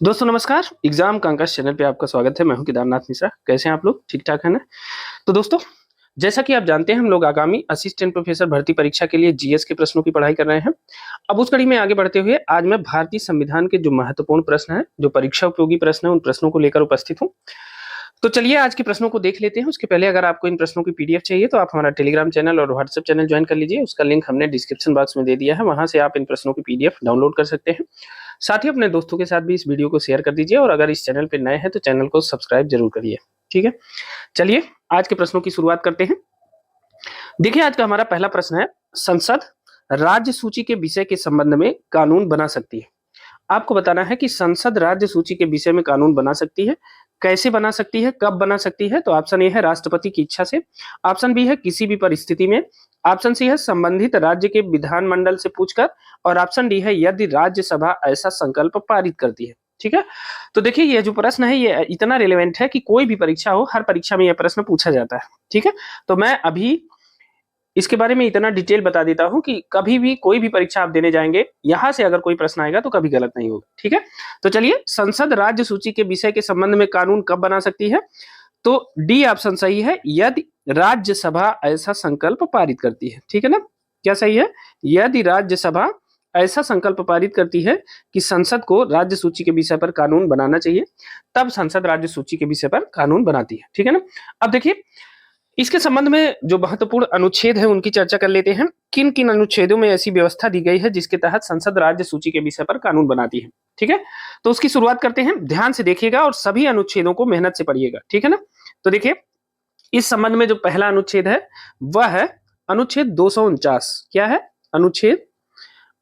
दोस्तों नमस्कार। Exam कांकाश channel पे आपका स्वागत है। मैं हूं केदारनाथ मिश्रा। कैसे हैं आप लोग? ठीक ठाक है ना? तो दोस्तों, जैसा कि आप जानते हैं, हम लोग आगामी असिस्टेंट प्रोफेसर भर्ती परीक्षा के लिए जीएस के प्रश्नों की पढ़ाई कर रहे हैं। अब उस कड़ी में आगे बढ़ते हुए आज मैं भारतीय संविधान के जो महत्वपूर्ण प्रश्न हैं, जो परीक्षा उपयोगी प्रश्न हैं, उन प्रश्नों को लेकर उपस्थित हूँ। तो चलिए आज के प्रश्नों को देख लेते हैं। उसके पहले अगर आपको इन प्रश्नों की पीडीएफ चाहिए तो आप हमारा टेलीग्राम चैनल और व्हाट्सएप चैनल ज्वाइन कर लीजिए। उसका लिंक हमने डिस्क्रिप्शन बॉक्स में दे दिया है, वहां से आप इन प्रश्नों की पीडीएफ डाउनलोड कर सकते हैं। साथ ही अपने दोस्तों के साथ भी इस वीडियो को शेयर कर दीजिए और अगर इस चैनल पर नए हैं तो चैनल को सब्सक्राइब जरूर करिए। ठीक है, चलिए आज के प्रश्नों की शुरुआत करते हैं। देखिए, आज का हमारा पहला प्रश्न है, संसद राज्य सूची के विषय के संबंध में कानून बना सकती है। आपको बताना है कि संसद राज्य सूची के विषय में कानून बना सकती है। कैसे बना सकती है, कब बना सकती है? तो ऑप्शन ए है राष्ट्रपति की इच्छा से, ऑप्शन बी है किसी भी परिस्थिति में, ऑप्शन सी है संबंधित राज्य के विधानमंडल से पूछकर, और ऑप्शन डी है यदि राज्यसभा ऐसा संकल्प पारित करती है। ठीक है, तो देखिए ये जो प्रश्न है ये इतना रिलेवेंट है कि कोई भी परीक्षा हो, हर परीक्षा में यह प्रश्न पूछा जाता है। ठीक है, तो मैं अभी इसके बारे में इतना डिटेल बता देता हूं कि कभी भी कोई भी परीक्षा आप देने जाएंगे, यहां से अगर कोई प्रश्न आएगा तो कभी गलत नहीं होगा। ठीक है, तो चलिए, संसद राज्य सूची के विषय के संबंध में कानून कब बना सकती है? तो डी ऑप्शन सही है, यदि राज्यसभा ऐसा संकल्प पारित करती है। ठीक है ना, क्या सही है? यदि राज्यसभा ऐसा संकल्प पारित करती है कि संसद को राज्य सूची के विषय पर कानून बनाना चाहिए, तब संसद राज्य सूची के विषय पर कानून बनाती है। ठीक है ना, अब देखिए इसके संबंध में जो महत्वपूर्ण अनुच्छेद है उनकी चर्चा कर लेते हैं। किन किन अनुच्छेदों में ऐसी व्यवस्था दी गई है जिसके तहत संसद राज्य सूची के विषय पर कानून बनाती है? ठीक है, तो उसकी शुरुआत करते हैं। ध्यान से देखिएगा और सभी अनुच्छेदों को मेहनत से पढ़िएगा। ठीक है ना, तो देखिए इस संबंध में जो पहला अनुच्छेद है वह है अनुच्छेद 249। क्या है?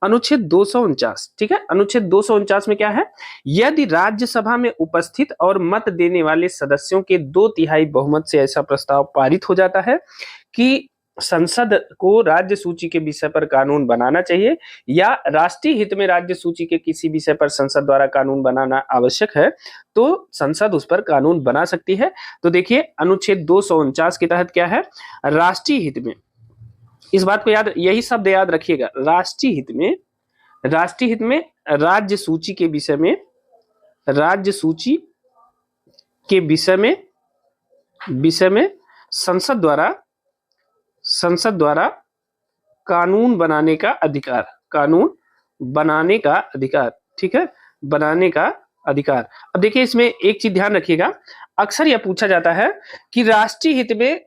अनुच्छेद 249। ठीक है, अनुच्छेद 249 में क्या है? यदि राज्यसभा में उपस्थित और मत देने वाले सदस्यों के 2/3 बहुमत से ऐसा प्रस्ताव पारित हो जाता है कि संसद को राज्य सूची के विषय पर कानून बनाना चाहिए या राष्ट्रीय हित में राज्य सूची के किसी विषय पर संसद द्वारा कानून बनाना आवश्यक है, तो संसद उस पर कानून बना सकती है। तो देखिए अनुच्छेद 249 के तहत क्या है? राष्ट्रीय हित में, इस बात को याद, यही शब्द याद रखिएगा, राष्ट्रीय हित में, राष्ट्रीय हित में राज्य सूची के विषय में, राज्य सूची के विषय में संसद द्वारा कानून बनाने का अधिकार, कानून बनाने का अधिकार। ठीक है, बनाने का अधिकार। अब देखिए इसमें एक चीज ध्यान रखिएगा, अक्सर यह पूछा जाता है कि राष्ट्रीय हित में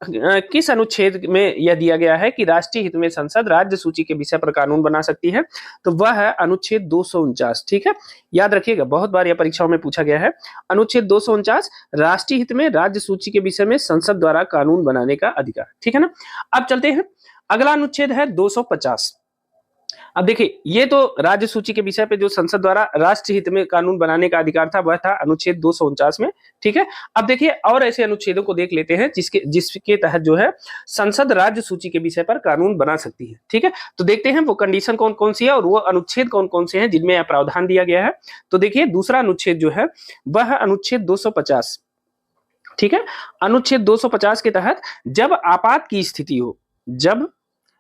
किस अनुच्छेद में यह दिया गया है कि राष्ट्रीय हित में संसद राज्य सूची के विषय पर कानून बना सकती है? तो वह है अनुच्छेद 249। ठीक है, याद रखिएगा, बहुत बार यह परीक्षाओं में पूछा गया है। अनुच्छेद 249, राष्ट्रीय हित में राज्य सूची के विषय में संसद द्वारा कानून बनाने का अधिकार। ठीक है ना, अब चलते हैं, अगला अनुच्छेद है 250। अब देखिए ये तो राज्य सूची के विषय पे जो संसद द्वारा राष्ट्रीय हित में कानून बनाने का अधिकार था वह था अनुच्छेद 249 में। ठीक है, अब देखिए और ऐसे अनुच्छेदों को देख लेते हैं जिसके तहत जो है संसद राज्य सूची के विषय पर कानून बना सकती है। ठीक है, तो देखते हैं वो कंडीशन कौन कौन सी है और वो अनुच्छेद कौन कौन से हैं जिनमें यह प्रावधान दिया गया है। तो देखिए दूसरा अनुच्छेद जो है वह अनुच्छेद 250। ठीक है, अनुच्छेद 250 के तहत जब आपात की स्थिति हो,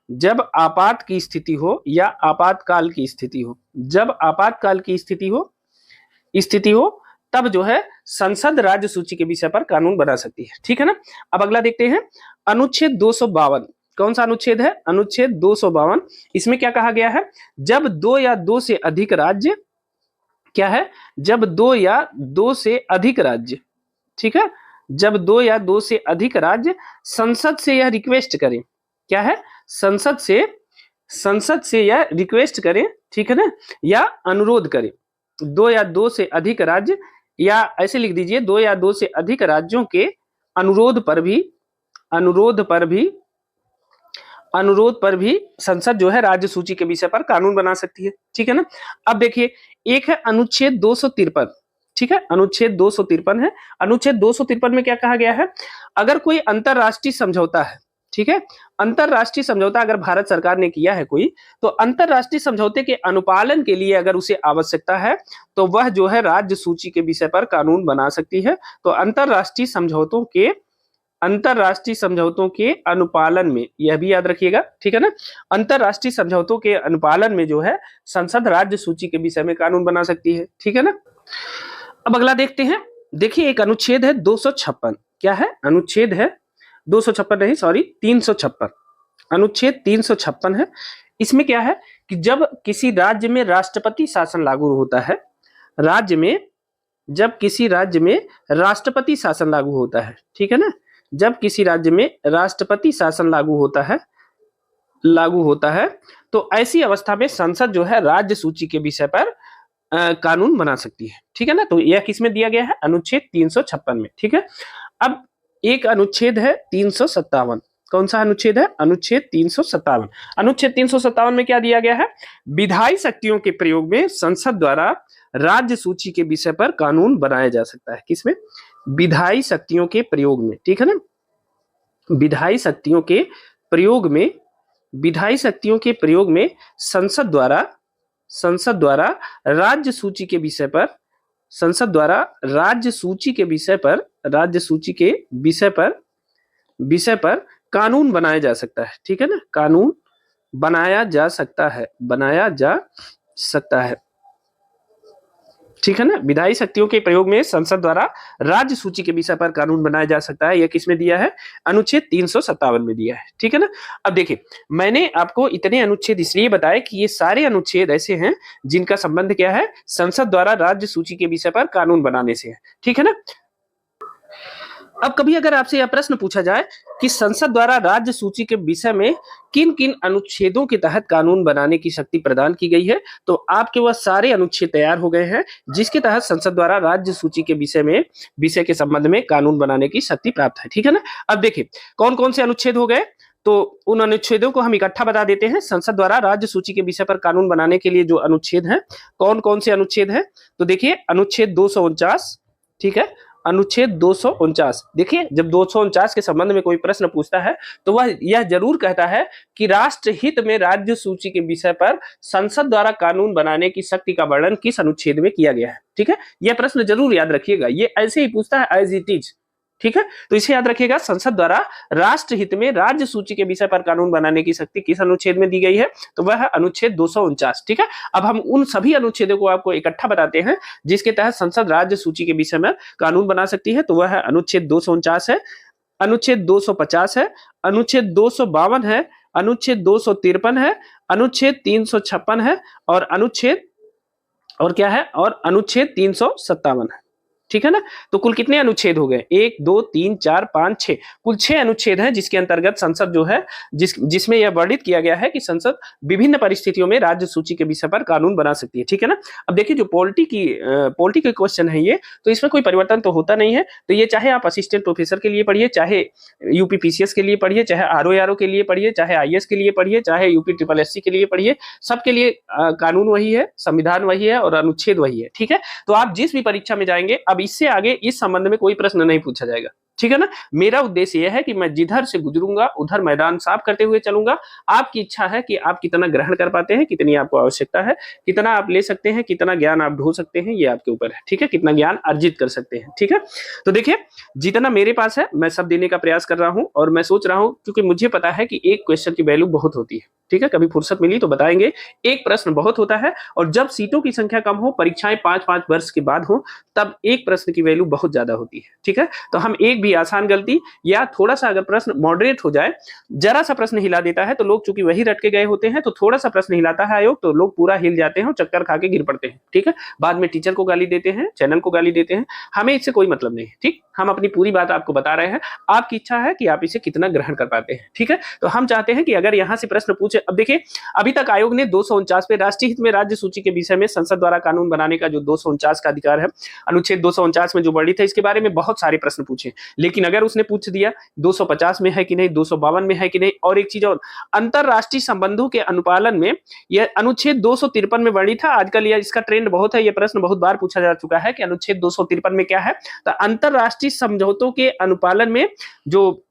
जब आपात की स्थिति हो या आपातकाल की स्थिति हो, जब आपातकाल की स्थिति हो तब जो है संसद राज्य सूची के विषय पर कानून बना सकती है। ठीक है ना, अब अगला देखते हैं अनुच्छेद 252। कौन सा अनुच्छेद है? अनुच्छेद 252। इसमें क्या कहा गया है? जब दो या दो से अधिक राज्य, क्या है? जब दो या दो से अधिक राज्य, ठीक है, जब दो या दो से अधिक राज्य संसद से यह रिक्वेस्ट करें, क्या है? संसद से यह रिक्वेस्ट करें, ठीक है ना, या अनुरोध करें। दो या दो से अधिक राज्य, या ऐसे लिख दीजिए दो या दो से अधिक राज्यों के अनुरोध पर भी संसद जो है राज्य सूची के विषय पर कानून बना सकती है। ठीक है ना, अब देखिए एक है अनुच्छेद 253। ठीक है, अनुच्छेद 253 है। अनुच्छेद 253 में क्या कहा गया है? अगर कोई अंतरराष्ट्रीय समझौता है, ठीक है, अंतरराष्ट्रीय समझौता अगर भारत सरकार ने किया है कोई, तो अंतरराष्ट्रीय समझौते के अनुपालन के लिए अगर उसे आवश्यकता है तो वह जो है राज्य सूची के विषय पर कानून बना सकती है। तो अंतरराष्ट्रीय समझौतों के अनुपालन में, यह भी याद रखिएगा, ठीक है ना, अंतरराष्ट्रीय समझौतों के अनुपालन में जो है संसद राज्य सूची के विषय में कानून बना सकती है। ठीक है ना, अब अगला देखते हैं। देखिए एक अनुच्छेद है 256, क्या है? अनुच्छेद है 256 नहीं, सॉरी 356, अनुच्छेद 356 है। इसमें क्या है कि जब किसी राज्य में राष्ट्रपति शासन लागू होता है, राज्य में जब किसी राज्य में राष्ट्रपति शासन लागू होता है, ठीक है ना, जब किसी राज्य में राष्ट्रपति शासन लागू होता है तो ऐसी अवस्था में संसद जो है राज्य सूची के विषय पर कानून बना सकती है, ठीक है ना। तो यह किसमें दिया गया है? अनुच्छेद 356 में, ठीक है। अब एक अनुच्छेद है 357, कौन सा अनुच्छेद है? अनुच्छेद 357। अनुच्छेद 357 में क्या दिया गया है? विधायी शक्तियों के प्रयोग में संसद द्वारा राज्य सूची के विषय पर कानून बनाया जा सकता है। किसमें? विधायी शक्तियों के प्रयोग में, ठीक है ना। विधायी शक्तियों के प्रयोग में, विधायी शक्तियों के प्रयोग में संसद द्वारा राज्य सूची के विषय पर, संसद द्वारा राज्य सूची के विषय पर, राज्य सूची के विषय पर कानून बनाया जा सकता है, ठीक है ना। कानून बनाया जा सकता है, बनाया जा सकता है, ठीक है ना। विधायी शक्तियों के प्रयोग में संसद द्वारा राज्य सूची के विषय पर कानून बनाया जा सकता है। यह किसमें दिया है? अनुच्छेद 357 में दिया है, ठीक है ना। अब देखिए मैंने आपको इतने अनुच्छेद इसलिए बताए कि ये सारे अनुच्छेद ऐसे हैं जिनका संबंध क्या है? संसद द्वारा राज्य सूची के विषय पर कानून बनाने से है, ठीक है ना। अब कभी अगर आपसे यह प्रश्न पूछा जाए कि संसद द्वारा राज्य सूची के विषय में किन किन अनुच्छेदों के तहत कानून बनाने की शक्ति प्रदान की गई है, तो आपके वह सारे अनुच्छेद तैयार हो गए हैं जिसके तहत संसद द्वारा राज्य सूची के विषय के संबंध में कानून बनाने की शक्ति प्राप्त है, ठीक है ना। अब देखिए कौन कौन से अनुच्छेद हो गए, तो उन अनुच्छेदों को हम इकट्ठा बता देते हैं। संसद द्वारा राज्य सूची के विषय पर कानून बनाने के लिए जो अनुच्छेद हैं, कौन कौन से अनुच्छेद हैं, तो देखिए अनुच्छेद 249, ठीक है, अनुच्छेद 249। देखिए जब 249 के संबंध में कोई प्रश्न पूछता है तो वह यह जरूर कहता है कि राष्ट्रहित में राज्य सूची के विषय पर संसद द्वारा कानून बनाने की शक्ति का वर्णन किस अनुच्छेद में किया गया है, ठीक है। यह प्रश्न जरूर याद रखिएगा, ये ऐसे ही पूछता है एज इट इज, ठीक है। तो इसे याद रखिएगा, संसद द्वारा राष्ट्रहित में राज्य सूची के विषय पर कानून बनाने की शक्ति किस अनुच्छेद में दी गई है, तो वह है अनुच्छेद 249, ठीक है। अब हम उन सभी अनुच्छेदों को आपको इकट्ठा बताते हैं जिसके तहत संसद राज्य सूची के विषय में कानून बना सकती है। तो वह है अनुच्छेद 249 है, अनुच्छेद 250 है, अनुच्छेद 252 है, अनुच्छेद 253 है, अनुच्छेद 356 है और अनुच्छेद और क्या है, और अनुच्छेद 357 है, ठीक है ना। तो कुल कितने अनुच्छेद हो गए? 1 2 3 4 5 6, कुल 6 अनुच्छेद हैं जिसके अंतर्गत संसद जो है जिसमें यह वर्णित किया गया है कि संसद विभिन्न परिस्थितियों में राज्य सूची के विषय पर कानून बना सकती है, ठीक है ना। अब देखिए जो पॉलिटी के क्वेश्चन है ये, तो इसमें कोई परिवर्तन तो होता नहीं है। तो ये चाहे आप असिस्टेंट प्रोफेसर के लिए पढ़िए, चाहे यूपीपीसीएस के लिए पढ़िए, चाहे आरओ के लिए पढ़िए, चाहे आईएएस के लिए पढ़िए, चाहे यूपी ट्रिपल एससी के लिए पढ़िए, सबके लिए कानून वही है, संविधान वही है और अनुच्छेद वही है, ठीक है। तो आप जिस भी परीक्षा में जाएंगे अब इससे आगे इस संबंध में कोई प्रश्न नहीं पूछा जाएगा, ठीक है ना। मेरा उद्देश्य यह है कि मैं जिधर से गुजरूंगा उधर मैदान साफ करते हुए चलूंगा। आपकी इच्छा है कि आप कितना ग्रहण कर पाते हैं, कितनी आपको आवश्यकता है, कितना आप ले सकते हैं, कितना ज्ञान आप ढो सकते हैं, ये आपके ऊपर है, ठीक है, कितना ज्ञान अर्जित कर सकते हैं, ठीक है। तो देखिए जितना मेरे पास है मैं सब देने का प्रयास कर रहा हूं और मैं सोच रहा हूं, क्योंकि मुझे पता है कि एक क्वेश्चन की वैल्यू बहुत होती है, ठीक है। कभी फुर्सत मिली तो बताएंगे, एक प्रश्न बहुत होता है और जब सीटों की संख्या कम हो, परीक्षाएं 5-5 वर्ष के बाद हो, तब एक प्रश्न की वैल्यू बहुत ज्यादा होती है, ठीक है। तो हम एक भी आसान गलती या थोड़ा सा अगर प्रश्न मॉडरेट हो जाए, जरा सा प्रश्न हिला देता है तो लोग चूंकि वही रट के गए होते हैं, तो थोड़ा सा प्रश्न हिलाता है आयोग तो लोग पूरा हिल जाते हैं और चक्कर खा के गिर पड़ते हैं, ठीक है। बाद में टीचर को गाली देते हैं, चैनल को गाली देते हैं, हमें इससे कोई मतलब नहीं है, ठीक। हम अपनी पूरी बात आपको बता रहे हैं, आपकी इच्छा है कि आप इसे कितना ग्रहण कर पाते हैं, ठीक है। तो हम चाहते हैं कि अगर यहां से प्रश्न पूछे, अब देखिए अभी तक आयोग ने 249 पे राष्ट्रीय हित में राज्य सूची के विषय में संसद द्वारा कानून बनाने का जो 249 का अधिकार है, अनुच्छेद 249 में जो वर्णित है, इसके बारे में बहुत सारे प्रश्न पूछे। लेकिन अगर उसने पूछ दिया 250 में है कि नहीं, 252 में है कि नहीं, और एक चीज और, अंतरराष्ट्रीय संबंधों के अनुपालन में यह अनुच्छेद 253 में वर्णित था। आजकल यह इसका ट्रेंड बहुत है, यह प्रश्न बहुत बार पूछा जा चुका है कि अनुच्छेद 253 में क्या है। तो अंतरराष्ट्रीय समझौतों के अनुपालन में जो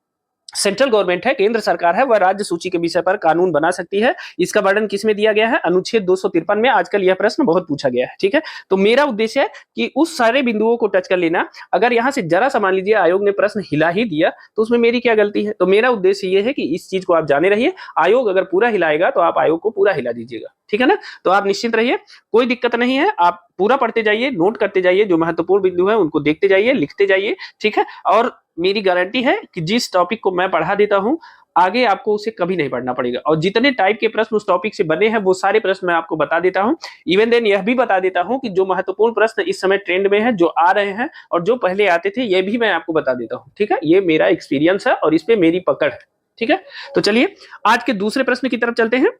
सेंट्रल गवर्नमेंट है, केंद्र सरकार है, वह राज्य सूची के विषय पर कानून बना सकती है। इसका वर्णन किसमें दिया गया है? अनुच्छेद 253 में। आजकल यह प्रश्न बहुत पूछा गया है, ठीक है। तो मेरा उद्देश्य है कि उस सारे बिंदुओं को टच कर लेना। अगर यहां से जरा सा मान लीजिए आयोग ने प्रश्न हिला ही दिया तो उसमें मेरी क्या गलती है? तो मेरा उद्देश्य यह है कि इस चीज को आप जाने रहिए। आयोग अगर पूरा हिलाएगा तो आप आयोग को पूरा हिला दीजिएगा। ठीक है ना। तो आप निश्चिंत रहिए, कोई दिक्कत नहीं है, आप पूरा पढ़ते जाइए, नोट करते जाइए, जो महत्वपूर्ण बिंदु है उनको देखते जाइए, लिखते जाइए, ठीक है। और मेरी गारंटी है कि जिस टॉपिक को मैं पढ़ा देता हूं आगे आपको उसे कभी नहीं पढ़ना पड़ेगा, और जितने टाइप के प्रश्न उस टॉपिक से बने हैं वो सारे प्रश्न मैं आपको बता देता हूं। इवन देन यह भी बता देता हूं कि जो महत्वपूर्ण प्रश्न इस समय ट्रेंड में है, जो आ रहे हैं और जो पहले आते थे, ये भी मैं आपको बता देता हूं, ठीक है। ये मेरा एक्सपीरियंस है और इस पे मेरी पकड़ है, ठीक है। तो चलिए आज के दूसरे प्रश्न की तरफ चलते हैं।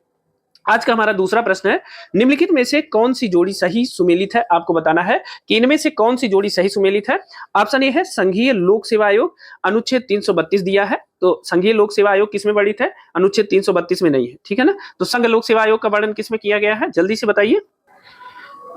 आज का हमारा दूसरा प्रश्न है, निम्नलिखित में से कौन सी जोड़ी सही सुमेलित है। आपको बताना है कि इनमें से कौन सी जोड़ी सही सुमेलित है। ऑप्शन ए है संघीय लोक सेवा आयोग, अनुच्छेद 332 दिया है, तो संघीय लोक सेवा आयोग किसमें वर्णित है, अनुच्छेद 332 में नहीं है, ठीक है ना। तो संघ लोक सेवा आयोग का वर्णन किसमें किया गया है, जल्दी से बताइए।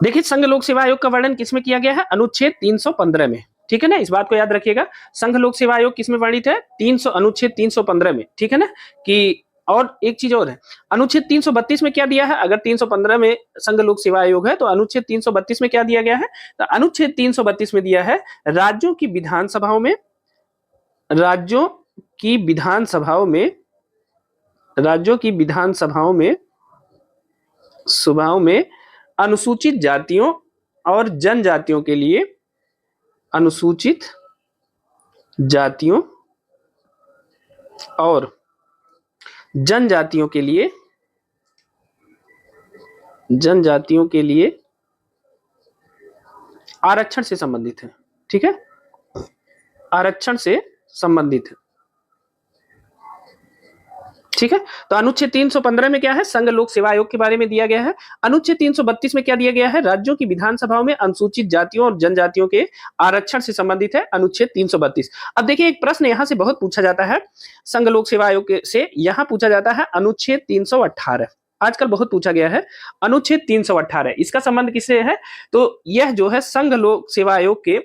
देखिए संघ लोक सेवा आयोग का वर्णन किसमें किया गया है, अनुच्छेद 315 में, ठीक है ना। इस बात को याद रखिएगा, संघ लोक सेवा आयोग किसमें वर्णित है, अनुच्छेद 315 में, ठीक है ना। कि और एक चीज और है, अनुच्छेद 332 में क्या दिया है, अगर 315 में संघ लोक सेवा आयोग है तो अनुच्छेद 332 में क्या दिया गया है, तो अनुच्छेद 332 में दिया है राज्यों की विधानसभाओं में, राज्यों की विधानसभाओं में, राज्यों की विधानसभाओं में सभाओं में अनुसूचित जातियों और जनजातियों के लिए, अनुसूचित जातियों और जनजातियों के लिए, जनजातियों के लिए आरक्षण से संबंधित है, ठीक है, आरक्षण से संबंधित है, ठीक है। तो अनुच्छेद 315 में क्या है, संघ लोक सेवा आयोग के बारे में दिया गया है। अनुच्छेद 332 में क्या दिया गया है, राज्यों की विधानसभाओं में अनुसूचित जातियों और जनजातियों के आरक्षण से संबंधित है, अनुच्छेद 332। अब देखिए एक प्रश्न यहां से बहुत पूछा जाता है संघ लोक सेवा आयोग से, यहां पूछा जाता है अनुच्छेद 318, आजकल बहुत पूछा गया है अनुच्छेद 318, इसका संबंध किससे है, तो यह जो है संघ लोक सेवा आयोग के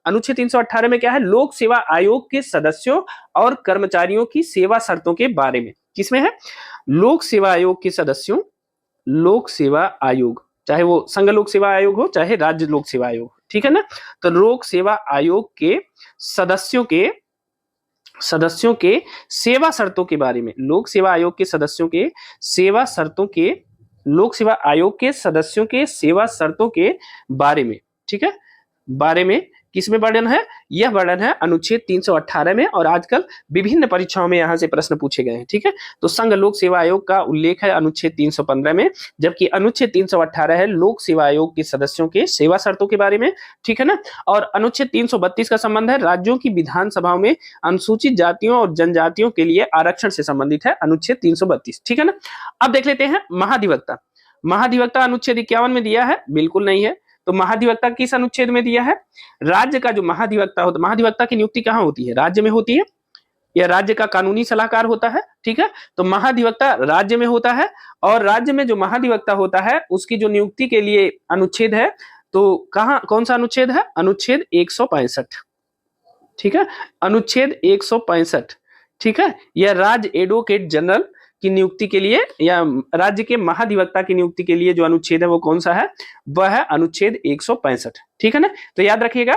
अनुच्छेद 318 में क्या है, लोक सेवा आयोग के सदस्यों और कर्मचारियों की सेवा शर्तों के बारे में, किसमें है, लोक सेवा आयोग के सदस्यों, लोक सेवा आयोग, चाहे वो संघ लोक सेवा आयोग हो चाहे राज्य लोक सेवा आयोग, ठीक है ना। तो लोक सेवा आयोग के सदस्यों के सेवा शर्तों के बारे में, लोक सेवा आयोग के सदस्यों के सेवा शर्तों के, लोक सेवा आयोग के सदस्यों के सेवा शर्तों के बारे में, ठीक है, बारे में किसमें वर्णन है, यह वर्णन है अनुच्छेद 318 में, और आजकल विभिन्न परीक्षाओं में यहां से प्रश्न पूछे गए हैं, ठीक है। तो संघ लोक सेवा आयोग का उल्लेख है अनुच्छेद 315 में, जबकि अनुच्छेद 318 है लोक सेवा आयोग के सदस्यों के सेवा शर्तों के बारे में, ठीक है ना। और अनुच्छेद 332 का संबंध है राज्यों की विधानसभाओं में अनुसूचित जातियों और जनजातियों के लिए आरक्षण से संबंधित है, अनुच्छेद 332, ठीक है ना। अब देख लेते हैं महाधिवक्ता, महाधिवक्ता अनुच्छेद 51 में दिया है, बिल्कुल नहीं है। तो महाधिवक्ता किस अनुच्छेद में दिया है, राज्य का जो महाधिवक्ता होता है, महाधिवक्ता की नियुक्ति कहां होती है, राज्य में होती है, या राज्य का कानूनी सलाहकार होता है, ठीक है। तो महाधिवक्ता राज्य में होता है, और राज्य में जो महाधिवक्ता होता है उसकी जो नियुक्ति के लिए अनुच्छेद है, तो कहां, कौन सा अनुच्छेद है, अनुच्छेद 165, ठीक है, अनुच्छेद 165, ठीक है। यह राज्य एडवोकेट जनरल की नियुक्ति के लिए या राज्य के महाधिवक्ता की नियुक्ति के लिए जो अनुच्छेद है वो कौन सा है, वह है अनुच्छेद 165, ठीक है ना। तो याद रखिएगा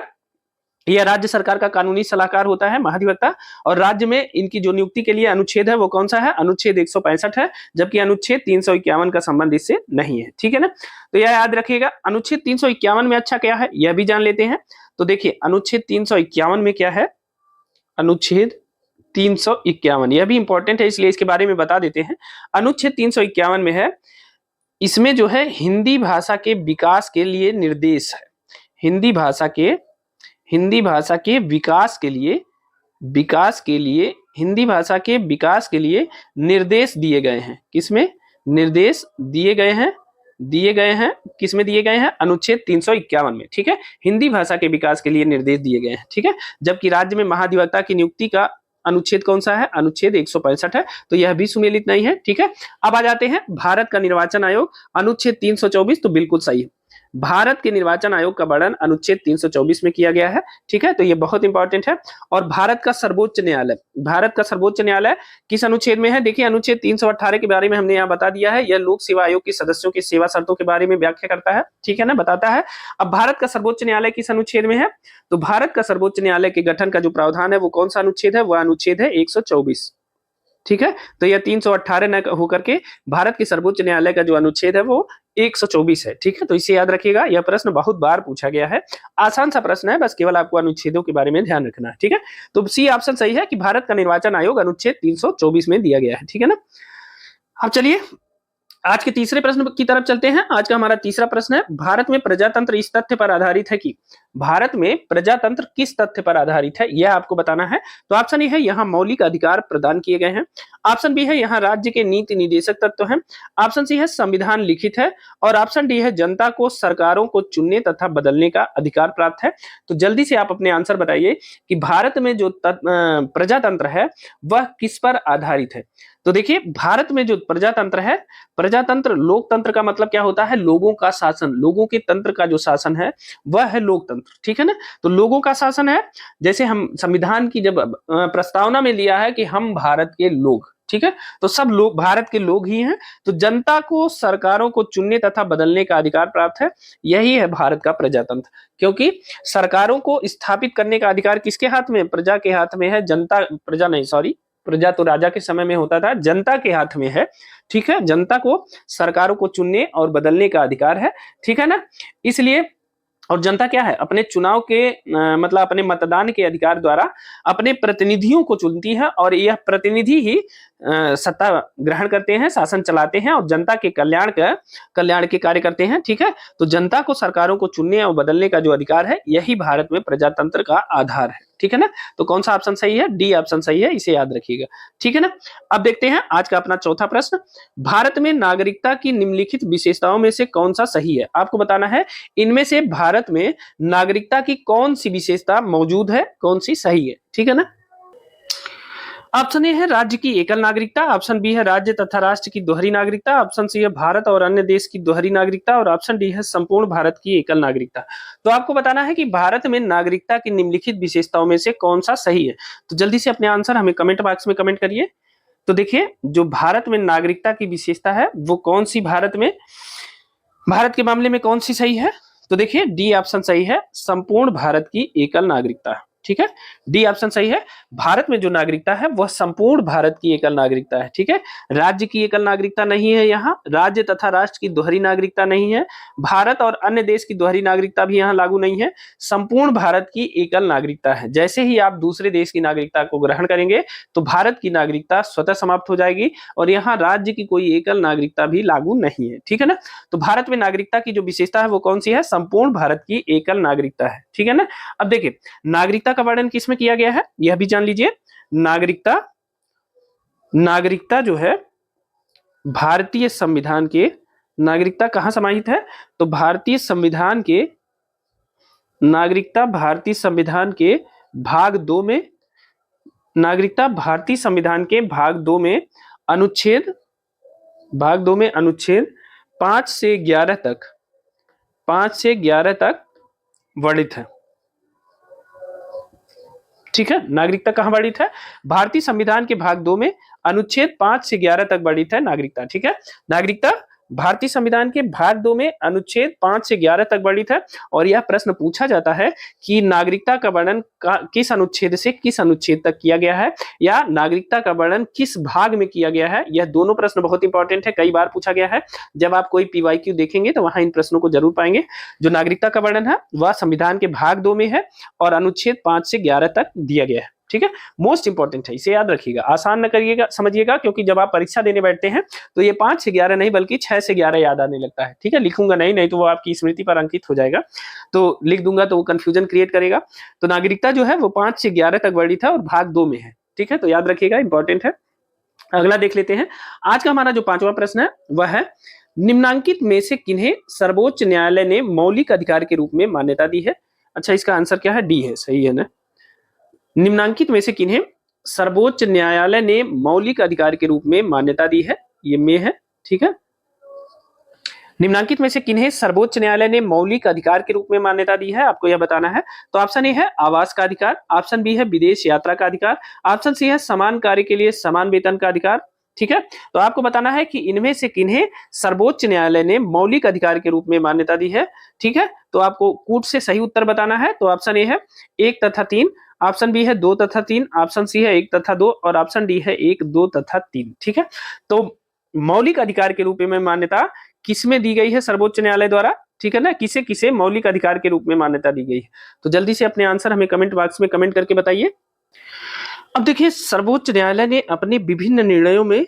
यह राज्य सरकार का कानूनी सलाहकार होता है महाधिवक्ता, और राज्य में इनकी जो नियुक्ति के लिए अनुच्छेद है वो कौन सा है, अनुच्छेद 165 है, जबकि अनुच्छेद 351 का संबंध इससे नहीं है, ठीक है ना। तो यह याद रखिएगा अनुच्छेद 351 में अच्छा क्या है यह भी जान लेते हैं। तो देखिए अनुच्छेद 351 में क्या है, अनुच्छेद 351, यह भी इंपॉर्टेंट है इसलिए इसके बारे में बता देते हैं। अनुच्छेद 351 में है, इसमें जो है हिंदी भाषा के विकास के लिए निर्देश है, हिंदी भाषा के विकास के लिए, हिंदी भाषा के विकास के लिए निर्देश दिए गए हैं, किसमें निर्देश दिए गए हैं, किसमें दिए गए हैं, अनुच्छेद 351 में, ठीक है। हिंदी भाषा के विकास के लिए निर्देश दिए गए हैं, ठीक है। जबकि राज्य में महाधिवक्ता की नियुक्ति का अनुच्छेद कौन सा है, अनुच्छेद 165 है, तो यह भी सुमेलित नहीं है, ठीक है। अब आ जाते हैं भारत का निर्वाचन आयोग, अनुच्छेद 324, तो बिल्कुल सही है, भारत के निर्वाचन आयोग का वर्णन अनुच्छेद 324 में किया गया है, ठीक है। तो ये बहुत इंपॉर्टेंट है। और भारत का सर्वोच्च न्यायालय किस अनुच्छेद में है, देखिए अनुच्छेद 318 के बारे में हमने यहाँ बता दिया है, यह लोक सेवा आयोग के सदस्यों की सेवा शर्तों के बारे में व्याख्या करता है, ठीक है ना, बताता है। अब भारत का सर्वोच्च न्यायालय किस अनुच्छेद में है, तो भारत का सर्वोच्च न्यायालय के गठन का जो प्रावधान है वो कौन सा अनुच्छेद है, वह अनुच्छेद है 124, ठीक है। तो यह 318 न होकर के भारत के सर्वोच्च न्यायालय का जो अनुच्छेद है वो 124 है। ठीक है, तो इसे याद रखिएगा, यह प्रश्न बहुत बार पूछा गया है, आसान सा प्रश्न है, बस केवल आपको अनुच्छेदों के बारे में ध्यान रखना है। ठीक है, तो सी ऑप्शन सही है कि भारत का निर्वाचन आयोग अनुच्छेद 324 में दिया गया है। ठीक है ना। अब चलिए आज के तीसरे प्रश्न की तरफ चलते हैं। आज का हमारा तीसरा प्रश्न है, भारत में प्रजातंत्र इस तथ्य पर आधारित है कि भारत में प्रजातंत्र किस तथ्य पर आधारित है, यह आपको बताना है। तो ऑप्शन ए है यहाँ मौलिक अधिकार प्रदान किए गए हैं, ऑप्शन बी है यहाँ राज्य के नीति निर्देशक तत्व हैं, ऑप्शन सी है संविधान लिखित है, और ऑप्शन डी है जनता को सरकारों को चुनने तथा बदलने का अधिकार प्राप्त है। तो जल्दी से आप अपने आंसर बताइए कि भारत में जो प्रजातंत्र है वह किस पर आधारित है। तो देखिए भारत में जो प्रजातंत्र है, प्रजातंत्र लोकतंत्र का मतलब क्या होता है, लोगों का शासन, लोगों के तंत्र का जो शासन है वह है लोकतंत्र। ठीक है ना, तो लोगों का शासन है, जैसे हम संविधान की जब प्रस्तावना में लिया है कि हम भारत के लोग, ठीक है, तो सब लोग भारत के लोग ही हैं। तो जनता को सरकारों को चुनने तथा बदलने का अधिकार प्राप्त है, यही है भारत का प्रजातंत्र। क्योंकि सरकारों को स्थापित करने का अधिकार किसके हाथ में, प्रजा के हाथ में है, जनता, प्रजा नहीं सॉरी, प्रजा तो राजा के समय में होता था, जनता के हाथ में है। ठीक है, जनता को सरकारों को चुनने और बदलने का अधिकार है। ठीक है ना, इसलिए, और जनता क्या है, अपने चुनाव के मतलब अपने मतदान के अधिकार द्वारा अपने प्रतिनिधियों को चुनती है, और यह प्रतिनिधि ही सत्ता ग्रहण करते हैं, शासन चलाते हैं, और जनता के कल्याण के कार्य करते हैं। ठीक है, तो जनता को सरकारों को चुनने और बदलने का जो अधिकार है, यही भारत में प्रजातंत्र का आधार है। ठीक है ना, तो कौन सा ऑप्शन सही है, डी ऑप्शन सही है, इसे याद रखिएगा। ठीक है ना, अब देखते हैं आज का अपना चौथा प्रश्न, भारत में नागरिकता की निम्नलिखित विशेषताओं में से कौन सा सही है। आपको बताना है इनमें से भारत में नागरिकता की कौन सी विशेषता मौजूद है, कौन सी सही है। ठीक है ना, ऑप्शन ए है राज्य की एकल नागरिकता, ऑप्शन बी है राज्य तथा राष्ट्र की दोहरी नागरिकता, ऑप्शन सी है भारत और अन्य देश की दोहरी नागरिकता, और ऑप्शन डी है संपूर्ण भारत की एकल नागरिकता। तो आपको बताना है कि भारत में नागरिकता की निम्नलिखित विशेषताओं में से कौन सा सही है। तो जल्दी से अपने आंसर हमें कमेंट बॉक्स में कमेंट करिए। तो देखिए जो भारत में नागरिकता की विशेषता है वो कौन सी भारत के मामले में कौन सी सही है। तो देखिए डी ऑप्शन सही है, संपूर्ण भारत की एकल नागरिकता। ठीक है, डी ऑप्शन सही है, भारत में जो नागरिकता है वह संपूर्ण भारत की एकल नागरिकता है। ठीक है, राज्य की एकल नागरिकता नहीं है, यहाँ राज्य तथा राष्ट्र की दोहरी नागरिकता नहीं है, भारत और अन्य देश की दोहरी नागरिकता भी यहाँ लागू नहीं है, संपूर्ण भारत की एकल नागरिकता है। जैसे ही आप दूसरे देश की नागरिकता को ग्रहण करेंगे तो भारत की नागरिकता स्वतः समाप्त हो जाएगी, और यहाँ राज्य की कोई एकल नागरिकता भी लागू नहीं है। ठीक है ना, तो भारत में नागरिकता की जो विशेषता है वो कौन सी है, संपूर्ण भारत की एकल नागरिकता है। ठीक है ना, अब देखिए नागरिकता का वर्णन किसमें किया गया है, यह भी जान लीजिए। नागरिकता जो है भारतीय संविधान के, नागरिकता कहां समाहित है, तो भारतीय संविधान के, नागरिकता भारतीय संविधान के भाग 2 में, नागरिकता भारतीय संविधान के भाग 2 में अनुच्छेद 5 से 11 तक वर्णित है। ठीक है, नागरिकता कहां वर्णित है, भारतीय संविधान के भाग 2 में अनुच्छेद 5 से 11 तक वर्णित है नागरिकता। ठीक है, नागरिकता भारतीय संविधान के भाग 2 में अनुच्छेद 5 से 11 तक वर्णित है, और यह प्रश्न पूछा जाता है कि नागरिकता का वर्णन किस अनुच्छेद से किस अनुच्छेद तक किया गया है, या नागरिकता का वर्णन किस भाग में किया गया है। यह दोनों प्रश्न बहुत इंपॉर्टेंट है, कई बार पूछा गया है, जब आप कोई पीवाईक्यू देखेंगे तो वहां इन प्रश्नों को जरूर पाएंगे। जो नागरिकता का वर्णन है वह संविधान के भाग 2 में है और अनुच्छेद 5 से 11 तक दिया गया है। ठीक है, मोस्ट इंपॉर्टेंट है, इसे याद रखिएगा, आसान न करिएगा, समझिएगा, क्योंकि जब आप परीक्षा देने बैठते हैं तो ये 5 से 11 नहीं बल्कि 6 से 11 याद आने लगता है। ठीक है, लिखूंगा नहीं तो वो आपकी स्मृति पर अंकित हो जाएगा, तो लिख दूंगा तो वो कंफ्यूजन क्रिएट करेगा। तो नागरिकता जो है वो 5 से 11 तक वर्णित है और भाग 2 में है। ठीक है, तो याद रखिएगा, इंपॉर्टेंट है। अगला देख लेते हैं। आज का हमारा जो 5वां प्रश्न है वह है, निम्नांकित में से किन्हें सर्वोच्च न्यायालय ने मौलिक अधिकार के रूप में मान्यता दी है। अच्छा, इसका आंसर क्या है, डी है, सही है ना। निम्नांकित में से किन्हें सर्वोच्च न्यायालय ने मौलिक अधिकार के रूप में मान्यता दी है, ये में है। ठीक है, निम्नांकित में से किन्हें सर्वोच्च न्यायालय ने मौलिक अधिकार के रूप में मान्यता दी है, आपको यह बताना है। तो ऑप्शन ए है आवास का अधिकार, ऑप्शन बी है विदेश यात्रा का अधिकार, ऑप्शन सी है समान कार्य के लिए समान वेतन का अधिकार। ठीक है, तो आपको बताना है कि इनमें से किन्हें सर्वोच्च न्यायालय ने मौलिक अधिकार के रूप में मान्यता दी है। ठीक है, तो आपको कूट से सही उत्तर बताना है। तो ऑप्शन ए है 1 तथा 3, ऑप्शन बी है 2 तथा 3, ऑप्शन सी है 1 तथा 2 और ऑप्शन डी है 1, 2 तथा 3। ठीक है, तो मौलिक अधिकार के रूप में मान्यता किसमें दी गई है सर्वोच्च न्यायालय द्वारा? ठीक है ना, किसे किसे मौलिक अधिकार के रूप में मान्यता दी गई है? तो जल्दी से अपने आंसर हमें कमेंट बॉक्स में कमेंट करके बताइए। अब देखिए, सर्वोच्च न्यायालय ने अपने विभिन्न निर्णयों में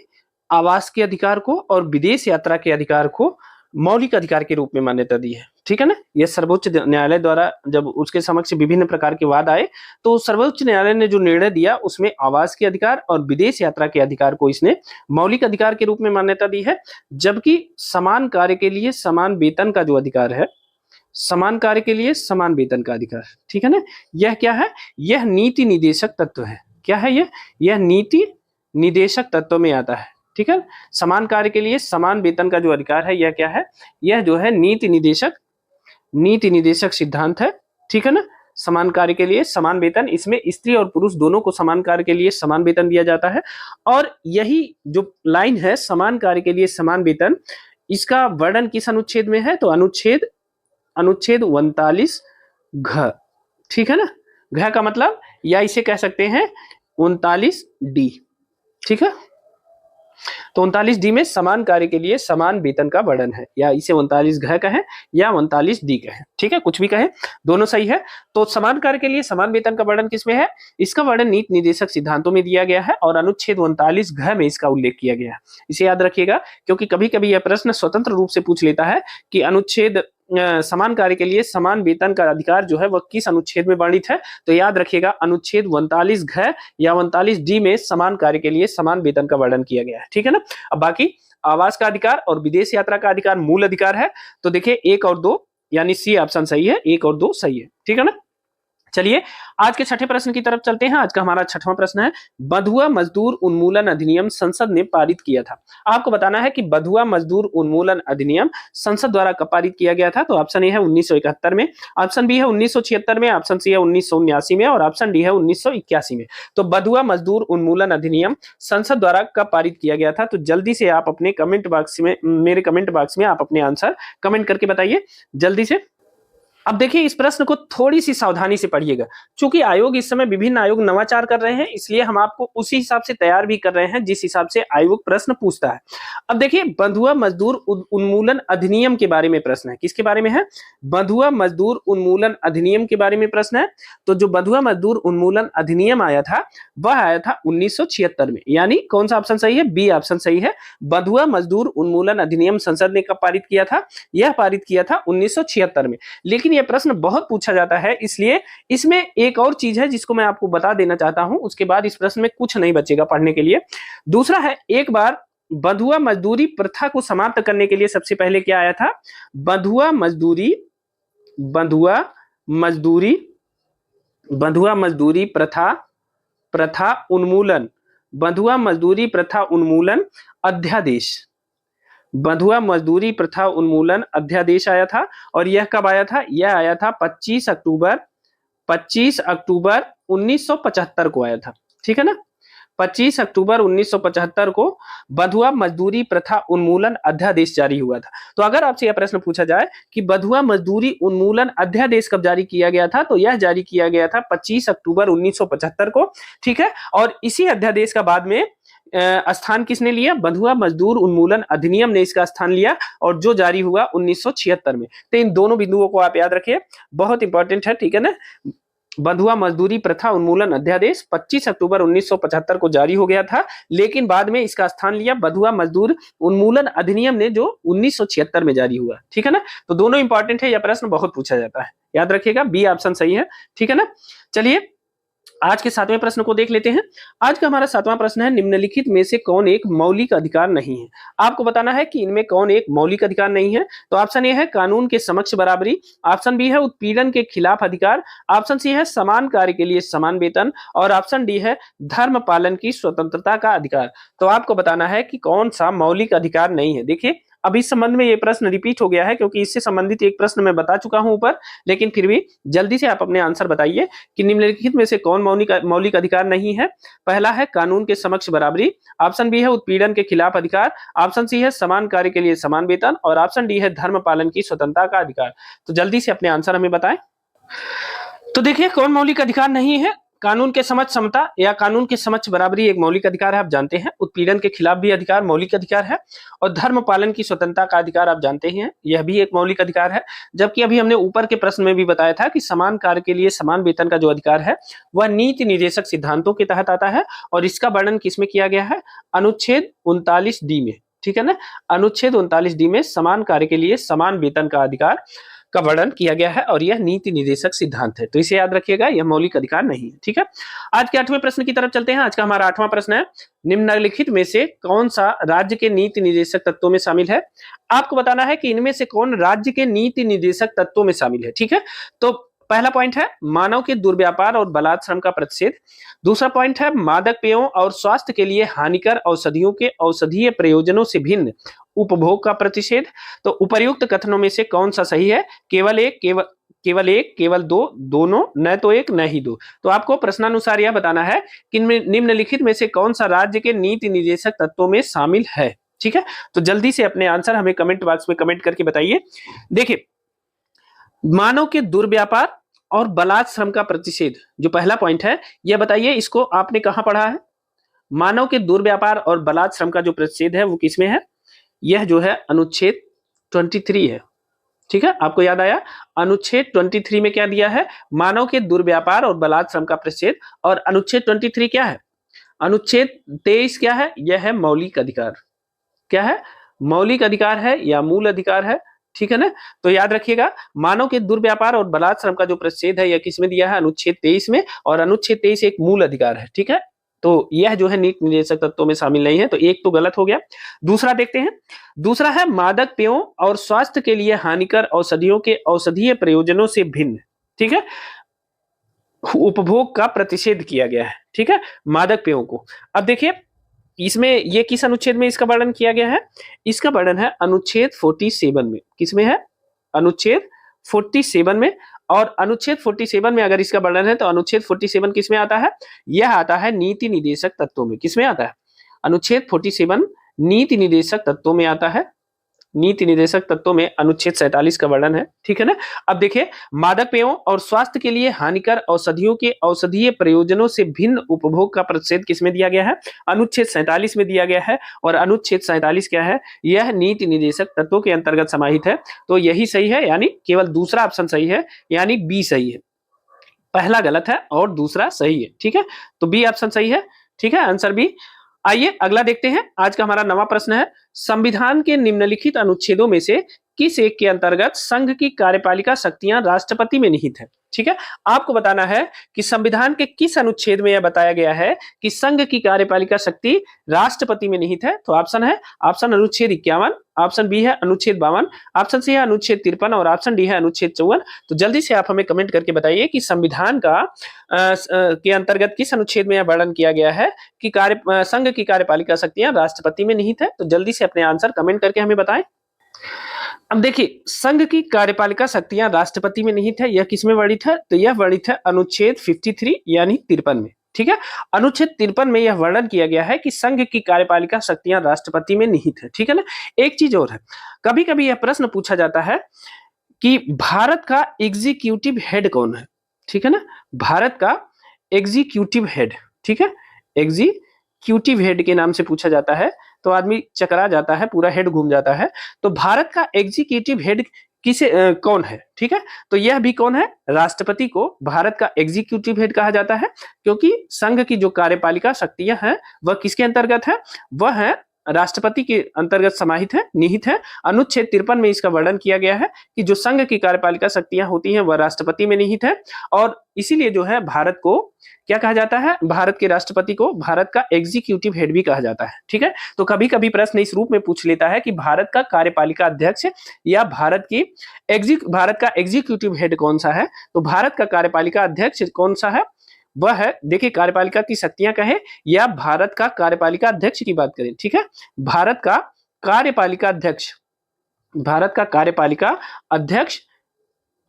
आवास के अधिकार को और विदेश यात्रा के अधिकार को मौलिक अधिकार के रूप में मान्यता दी है। ठीक है ना, यह सर्वोच्च न्यायालय द्वारा जब उसके समक्ष विभिन्न प्रकार के वाद आए तो सर्वोच्च न्यायालय ने जो निर्णय दिया उसमें आवास के अधिकार और विदेश यात्रा के अधिकार को इसने मौलिक अधिकार के रूप में मान्यता दी है। जबकि समान कार्य के लिए समान वेतन का जो अधिकार है, समान कार्य के लिए समान वेतन का अधिकार, ठीक है ना, यह क्या है? यह नीति निदेशक तत्व है। क्या है यह नीति निदेशक तत्व में आता है। ठीक है, समान कार्य के लिए समान वेतन का जो अधिकार है यह क्या है? यह जो है नीति निदेशक सिद्धांत है। ठीक है ना, समान कार्य के लिए समान वेतन, इसमें स्त्री और पुरुष दोनों को समान कार्य के लिए समान वेतन दिया जाता है। और यही जो लाइन है समान कार्य के लिए समान वेतन, इसका वर्णन किस अनुच्छेद में है? तो अनुच्छेद 39 घ। ठीक है ना, घ का मतलब या इसे कह सकते हैं 39 डी। ठीक है, तो 39 डी में समान कार्य के लिए समान वेतन का वर्णन है, या इसे 39 घ कहें या 39 डी कहें। ठीक है, कुछ भी कहें, दोनों सही है। तो समान कार्य के लिए समान वेतन का वर्णन किसमें है? इसका वर्णन नीति निदेशक सिद्धांतों में दिया गया है और अनुच्छेद 39 घ में इसका उल्लेख किया गया है। इसे याद रखिएगा, क्योंकि कभी कभी यह प्रश्न स्वतंत्र रूप से पूछ लेता है कि अनुच्छेद समान कार्य के लिए समान वेतन का अधिकार जो है वह किस अनुच्छेद में वर्णित है। तो याद रखिएगा, अनुच्छेद 39 घ या 39 डी में समान कार्य के लिए समान वेतन का वर्णन किया गया है। ठीक है ना, अब बाकी आवास का अधिकार और विदेश यात्रा का अधिकार मूल अधिकार है। तो देखिए 1 और 2 यानी सी ऑप्शन सही है, 1 और 2 सही है। ठीक है ना, चलिए आज के छठे प्रश्न की तरफ चलते हैं। आज का हमारा छठवां प्रश्न है, बंधुआ मजदूर उन्मूलन अधिनियम संसद ने पारित किया था। आपको बताना है कि बंधुआ मजदूर उन्मूलन अधिनियम संसद द्वारा कब पारित किया गया था। तो ऑप्शन ए है 1971 में, ऑप्शन बी है 1976 में, ऑप्शन सी है 1979 में और ऑप्शन डी है 1981 में। तो बंधुआ मजदूर उन्मूलन अधिनियम संसद द्वारा कब पारित किया गया था? तो जल्दी से आप अपने कमेंट बॉक्स में, मेरे कमेंट बॉक्स में आप अपने आंसर कमेंट करके बताइए जल्दी से। अब देखिए, इस प्रश्न को थोड़ी सी सावधानी से पढ़िएगा, क्योंकि आयोग इस समय विभिन्न आयोग नवाचार कर रहे हैं, इसलिए हम आपको उसी हिसाब से तैयार भी कर रहे हैं जिस हिसाब से आयोग प्रश्न पूछता है। अब देखिए, बंधुआ मजदूर उन्मूलन अधिनियम के बारे में प्रश्न है। किसके बारे में है? बंधुआ मजदूर उन्मूलन अधिनियम के बारे में प्रश्न है। तो जो बंधुआ मजदूर उन्मूलन अधिनियम आया था वह आया था 1976 में, यानी कौन सा ऑप्शन सही है? बी ऑप्शन सही है। बंधुआ मजदूर उन्मूलन अधिनियम संसद ने कब पारित किया था? यह पारित किया था 1976 में। लेकिन यह प्रश्न बहुत पूछा जाता है, इसलिए इसमें एक और चीज है जिसको मैं आपको बता देना चाहता हूं, उसके बाद इस प्रश्न में कुछ नहीं बचेगा पढ़ने के लिए। दूसरा है, एक बार बंधुआ मजदूरी प्रथा को समाप्त करने के लिए सबसे पहले क्या आया था? बंधुआ मजदूरी प्रथा उन्मूलन, बंधुआ मजदूरी प्रथा उन्मूलन अध्यादेश, बंधुआ मजदूरी प्रथा उन्मूलन अध्यादेश आया था। और यह कब आया था? यह आया था 25 अक्टूबर 1975 को आया था। ठीक है ना, 25 अक्टूबर 1975 को बंधुआ मजदूरी प्रथा उन्मूलन अध्यादेश जारी हुआ था। तो अगर आपसे यह प्रश्न पूछा जाए कि बंधुआ मजदूरी उन्मूलन अध्यादेश कब जारी किया गया था, तो यह जारी किया गया था 25 अक्टूबर 1975 को। ठीक है, और इसी अध्यादेश का बाद में स्थान किसने लिया? बंधुआ मजदूर उन्मूलन अधिनियम ने इसका स्थान लिया, और जो जारी हुआ 1976 में। तो इन दोनों बिंदुओं को आप याद रखिए, बहुत इंपॉर्टेंट है। ठीक है ना, बंधुआ मजदूरी प्रथा उन्मूलन अध्यादेश 25 अक्टूबर 1975 को जारी हो गया था, लेकिन बाद में इसका स्थान लिया बंधुआ मजदूर उन्मूलन अधिनियम ने, जो 1976 में जारी हुआ। ठीक है ना, तो दोनों इंपॉर्टेंट है, यह प्रश्न बहुत पूछा जाता है, याद रखिएगा, बी ऑप्शन सही है। ठीक है ना, चलिए आज के 7वें प्रश्न को देख लेते हैं। आज का हमारा 7वां प्रश्न है, निम्नलिखित में से कौन एक मौलिक अधिकार नहीं है? आपको बताना है कि इनमें कौन एक मौलिक अधिकार नहीं है। तो ऑप्शन ए है कानून के समक्ष बराबरी, ऑप्शन बी है उत्पीड़न के खिलाफ अधिकार, ऑप्शन सी है समान कार्य के लिए समान वेतन और ऑप्शन डी है धर्म पालन की स्वतंत्रता का अधिकार। तो आपको बताना है कि कौन सा मौलिक अधिकार नहीं है। देखिए, अब इस संबंध में ये प्रश्न रिपीट हो गया है, क्योंकि इससे संबंधित एक प्रश्न मैं बता चुका हूं ऊपर, लेकिन फिर भी जल्दी से आप अपने आंसर बताइए कि निम्नलिखित में से कौन मौलिक अधिकार नहीं है। पहला है कानून के समक्ष बराबरी, ऑप्शन बी है उत्पीड़न के खिलाफ अधिकार, ऑप्शन सी है समान कार्य के लिए समान वेतन और ऑप्शन डी है धर्म पालन की स्वतंत्रता का अधिकार। तो जल्दी से अपने आंसर हमें बताएं। तो देखिए, कौन मौलिक अधिकार नहीं है? कानून के समक्ष समता या कानून के समक्ष बराबरी एक मौलिक अधिकार है, आप जानते हैं। उत्पीड़न के खिलाफ भी अधिकार मौलिक अधिकार है। और धर्म पालन की स्वतंत्रता का अधिकार आप जानते ही हैं, यह भी एक मौलिक अधिकार है। जबकि अभी हमने ऊपर के प्रश्न में भी बताया था कि समान कार्य के लिए समान वेतन का जो अधिकार है वह नीति निर्देशक सिद्धांतों के तहत आता है। और इसका वर्णन किसमें किया गया है? अनुच्छेद 39D में, ठीक है ना। अनुच्छेद 39D में समान कार्य के लिए समान वेतन का अधिकार का वर्णन किया गया है और यह नीति निर्देशक सिद्धांत है। तो इसे याद रखिएगा, यह मौलिक अधिकार नहीं है, ठीक है। आज के 8वें प्रश्न की तरफ चलते हैं। आज का हमारा 8वां प्रश्न है, निम्नलिखित में से कौन सा राज्य के नीति निर्देशक तत्वों में शामिल है? आपको बताना है कि इनमें से कौन राज्य के नीति निर्देशक तत्वों में शामिल है, ठीक है। तो पहला पॉइंट है मानव के दुर्व्यापार और बलात्श्रम का प्रतिषेध। दूसरा पॉइंट है मादक पेयों और स्वास्थ्य के लिए हानिकर औषधियों के औषधीय प्रयोजनों से भिन्न उपभोग का प्रतिषेध। तो उपर्युक्त कथनों में से कौन सा सही है? केवल एक, केवल दो, दोनों, न तो एक न ही दो। तो आपको प्रश्नानुसार यह बताना है कि निम्नलिखित में से कौन सा राज्य के नीति निर्देशक तत्वों में शामिल है, ठीक है। तो जल्दी से अपने आंसर हमें कमेंट बॉक्स में कमेंट करके बताइए। देखिए, मानव के दुर्व्यापार और बलात्श्रम का प्रतिषेध जो पहला पॉइंट है, यह बताइए इसको आपने कहां पढ़ा है? मानव के दुर्व्यापार और बलात्श्रम का जो प्रतिषेध है वो किसमें है? यह जो है अनुच्छेद 23 है, ठीक है। आपको याद आया, अनुच्छेद 23 में क्या दिया है? मानव के दुर्व्यापार और बलात्श्रम का प्रतिषेध। और अनुच्छेद 23 क्या है? अनुच्छेद 23 क्या है? यह है मौलिक अधिकार। क्या है? मौलिक अधिकार है या मूल अधिकार है, ठीक है ना। तो याद रखिएगा, मानव के दुर्व्यापार और बलात्श्रम का जो प्रतिषेध है यह किसमें दिया है? अनुच्छेद 23 में। और अनुच्छेद 23 एक मूल अधिकार है, ठीक है। तो यह जो है नीति निर्देशक तत्वों में शामिल नहीं है, तो एक तो गलत हो गया। दूसरा देखते हैं, दूसरा है मादक पेयों और स्वास्थ्य के लिए हानिकर औषधियों के औषधीय प्रयोजनों से भिन्न, ठीक है, उपभोग का प्रतिषेध किया गया है, ठीक है, मादक पेयों को। अब देखिए इसमें ये किस अनुच्छेद में इसका वर्णन किया गया है? इसका वर्णन है अनुच्छेद 47 में। किसमें है? अनुच्छेद 47 में। और अनुच्छेद 47 में अगर इसका वर्णन है तो अनुच्छेद 47 किसमें आता है? यह आता है नीति निर्देशक तत्वों में। किसमें आता है? अनुच्छेद 47 नीति निर्देशक तत्वों में आता है। नीति निर्देशक तत्वों में अनुच्छेद 47 का वर्णन है, ठीक है ना। अब देखिए, मादक पेयों और स्वास्थ्य के लिए हानिकर औषधियों के औषधीय प्रयोजनों से भिन्न उपभोग का प्रतिषेध किसमें दिया गया है? अनुच्छेद 47 में दिया गया है। और अनुच्छेद 47 क्या है? यह नीति निर्देशक तत्वों के अंतर्गत समाहित है। तो यही सही है, यानी केवल दूसरा ऑप्शन सही है, यानी बी सही है। पहला गलत है और दूसरा सही है, ठीक है। तो बी ऑप्शन सही है, ठीक है, आंसर बी। आइए अगला देखते हैं। आज का हमारा नवा प्रश्न है, संविधान के निम्नलिखित अनुच्छेदों में से किस एक के अंतर्गत संघ की कार्यपालिका शक्तियां राष्ट्रपति में निहित है? ठीक है, आपको बताना है कि संविधान के किस अनुच्छेद में यह बताया गया है कि संघ की कार्यपालिका शक्ति राष्ट्रपति में निहित है। तो ऑप्शन है, ऑप्शन अनुच्छेद 51, ऑप्शन बी है अनुच्छेद 52, ऑप्शन सी है अनुच्छेद 53 और ऑप्शन डी है अनुच्छेद 54। तो जल्दी से आप हमें कमेंट करके बताइए कि संविधान का के अंतर्गत किस अनुच्छेद में यह वर्णन किया गया है कि संघ की कार्यपालिका शक्तियां राष्ट्रपति में निहित है। तो जल्दी से अपने आंसर कमेंट करके हमें बताएं। अब देखिए, संघ की कार्यपालिका शक्तियां राष्ट्रपति में निहित है, यह किसमें वर्णित है? तो यह वर्णित है अनुच्छेद 53 यानी 53 में, ठीक है। अनुच्छेद 53 में यह वर्णन किया गया है कि संघ की कार्यपालिका शक्तियां राष्ट्रपति में निहित है, ठीक है ना। एक चीज और है, कभी कभी यह प्रश्न पूछा जाता है कि भारत का एग्जीक्यूटिव हेड कौन है, ठीक है ना। भारत का एग्जीक्यूटिव हेड, ठीक है, एग्जीक्यूटिव हेड के नाम से पूछा जाता है तो आदमी चकरा जाता है, पूरा हेड घूम जाता है। तो भारत का एग्जीक्यूटिव हेड किसे कौन है, ठीक है। तो यह भी कौन है? राष्ट्रपति को भारत का एग्जीक्यूटिव हेड कहा जाता है, क्योंकि संघ की जो कार्यपालिका शक्तियां हैं वह किसके अंतर्गत है? वह है राष्ट्रपति के अंतर्गत समाहित है, निहित है। अनुच्छेद 53 में इसका वर्णन किया गया है कि जो संघ की कार्यपालिका शक्तियां होती हैं वह राष्ट्रपति में निहित है। और इसीलिए जो है भारत को क्या कहा जाता है? भारत के राष्ट्रपति को भारत का एग्जीक्यूटिव हेड भी कहा जाता है, ठीक है। तो कभी कभी प्रश्न इस रूप में पूछ लेता है कि भारत का कार्यपालिका अध्यक्ष या भारत का एग्जीक्यूटिव हेड कौन सा है? तो भारत का कार्यपालिका अध्यक्ष कौन सा है? वह है, देखिए, कार्यपालिका की शक्तियां कहें या भारत का कार्यपालिका अध्यक्ष की बात करें, ठीक है, भारत का कार्यपालिका अध्यक्ष, भारत का कार्यपालिका अध्यक्ष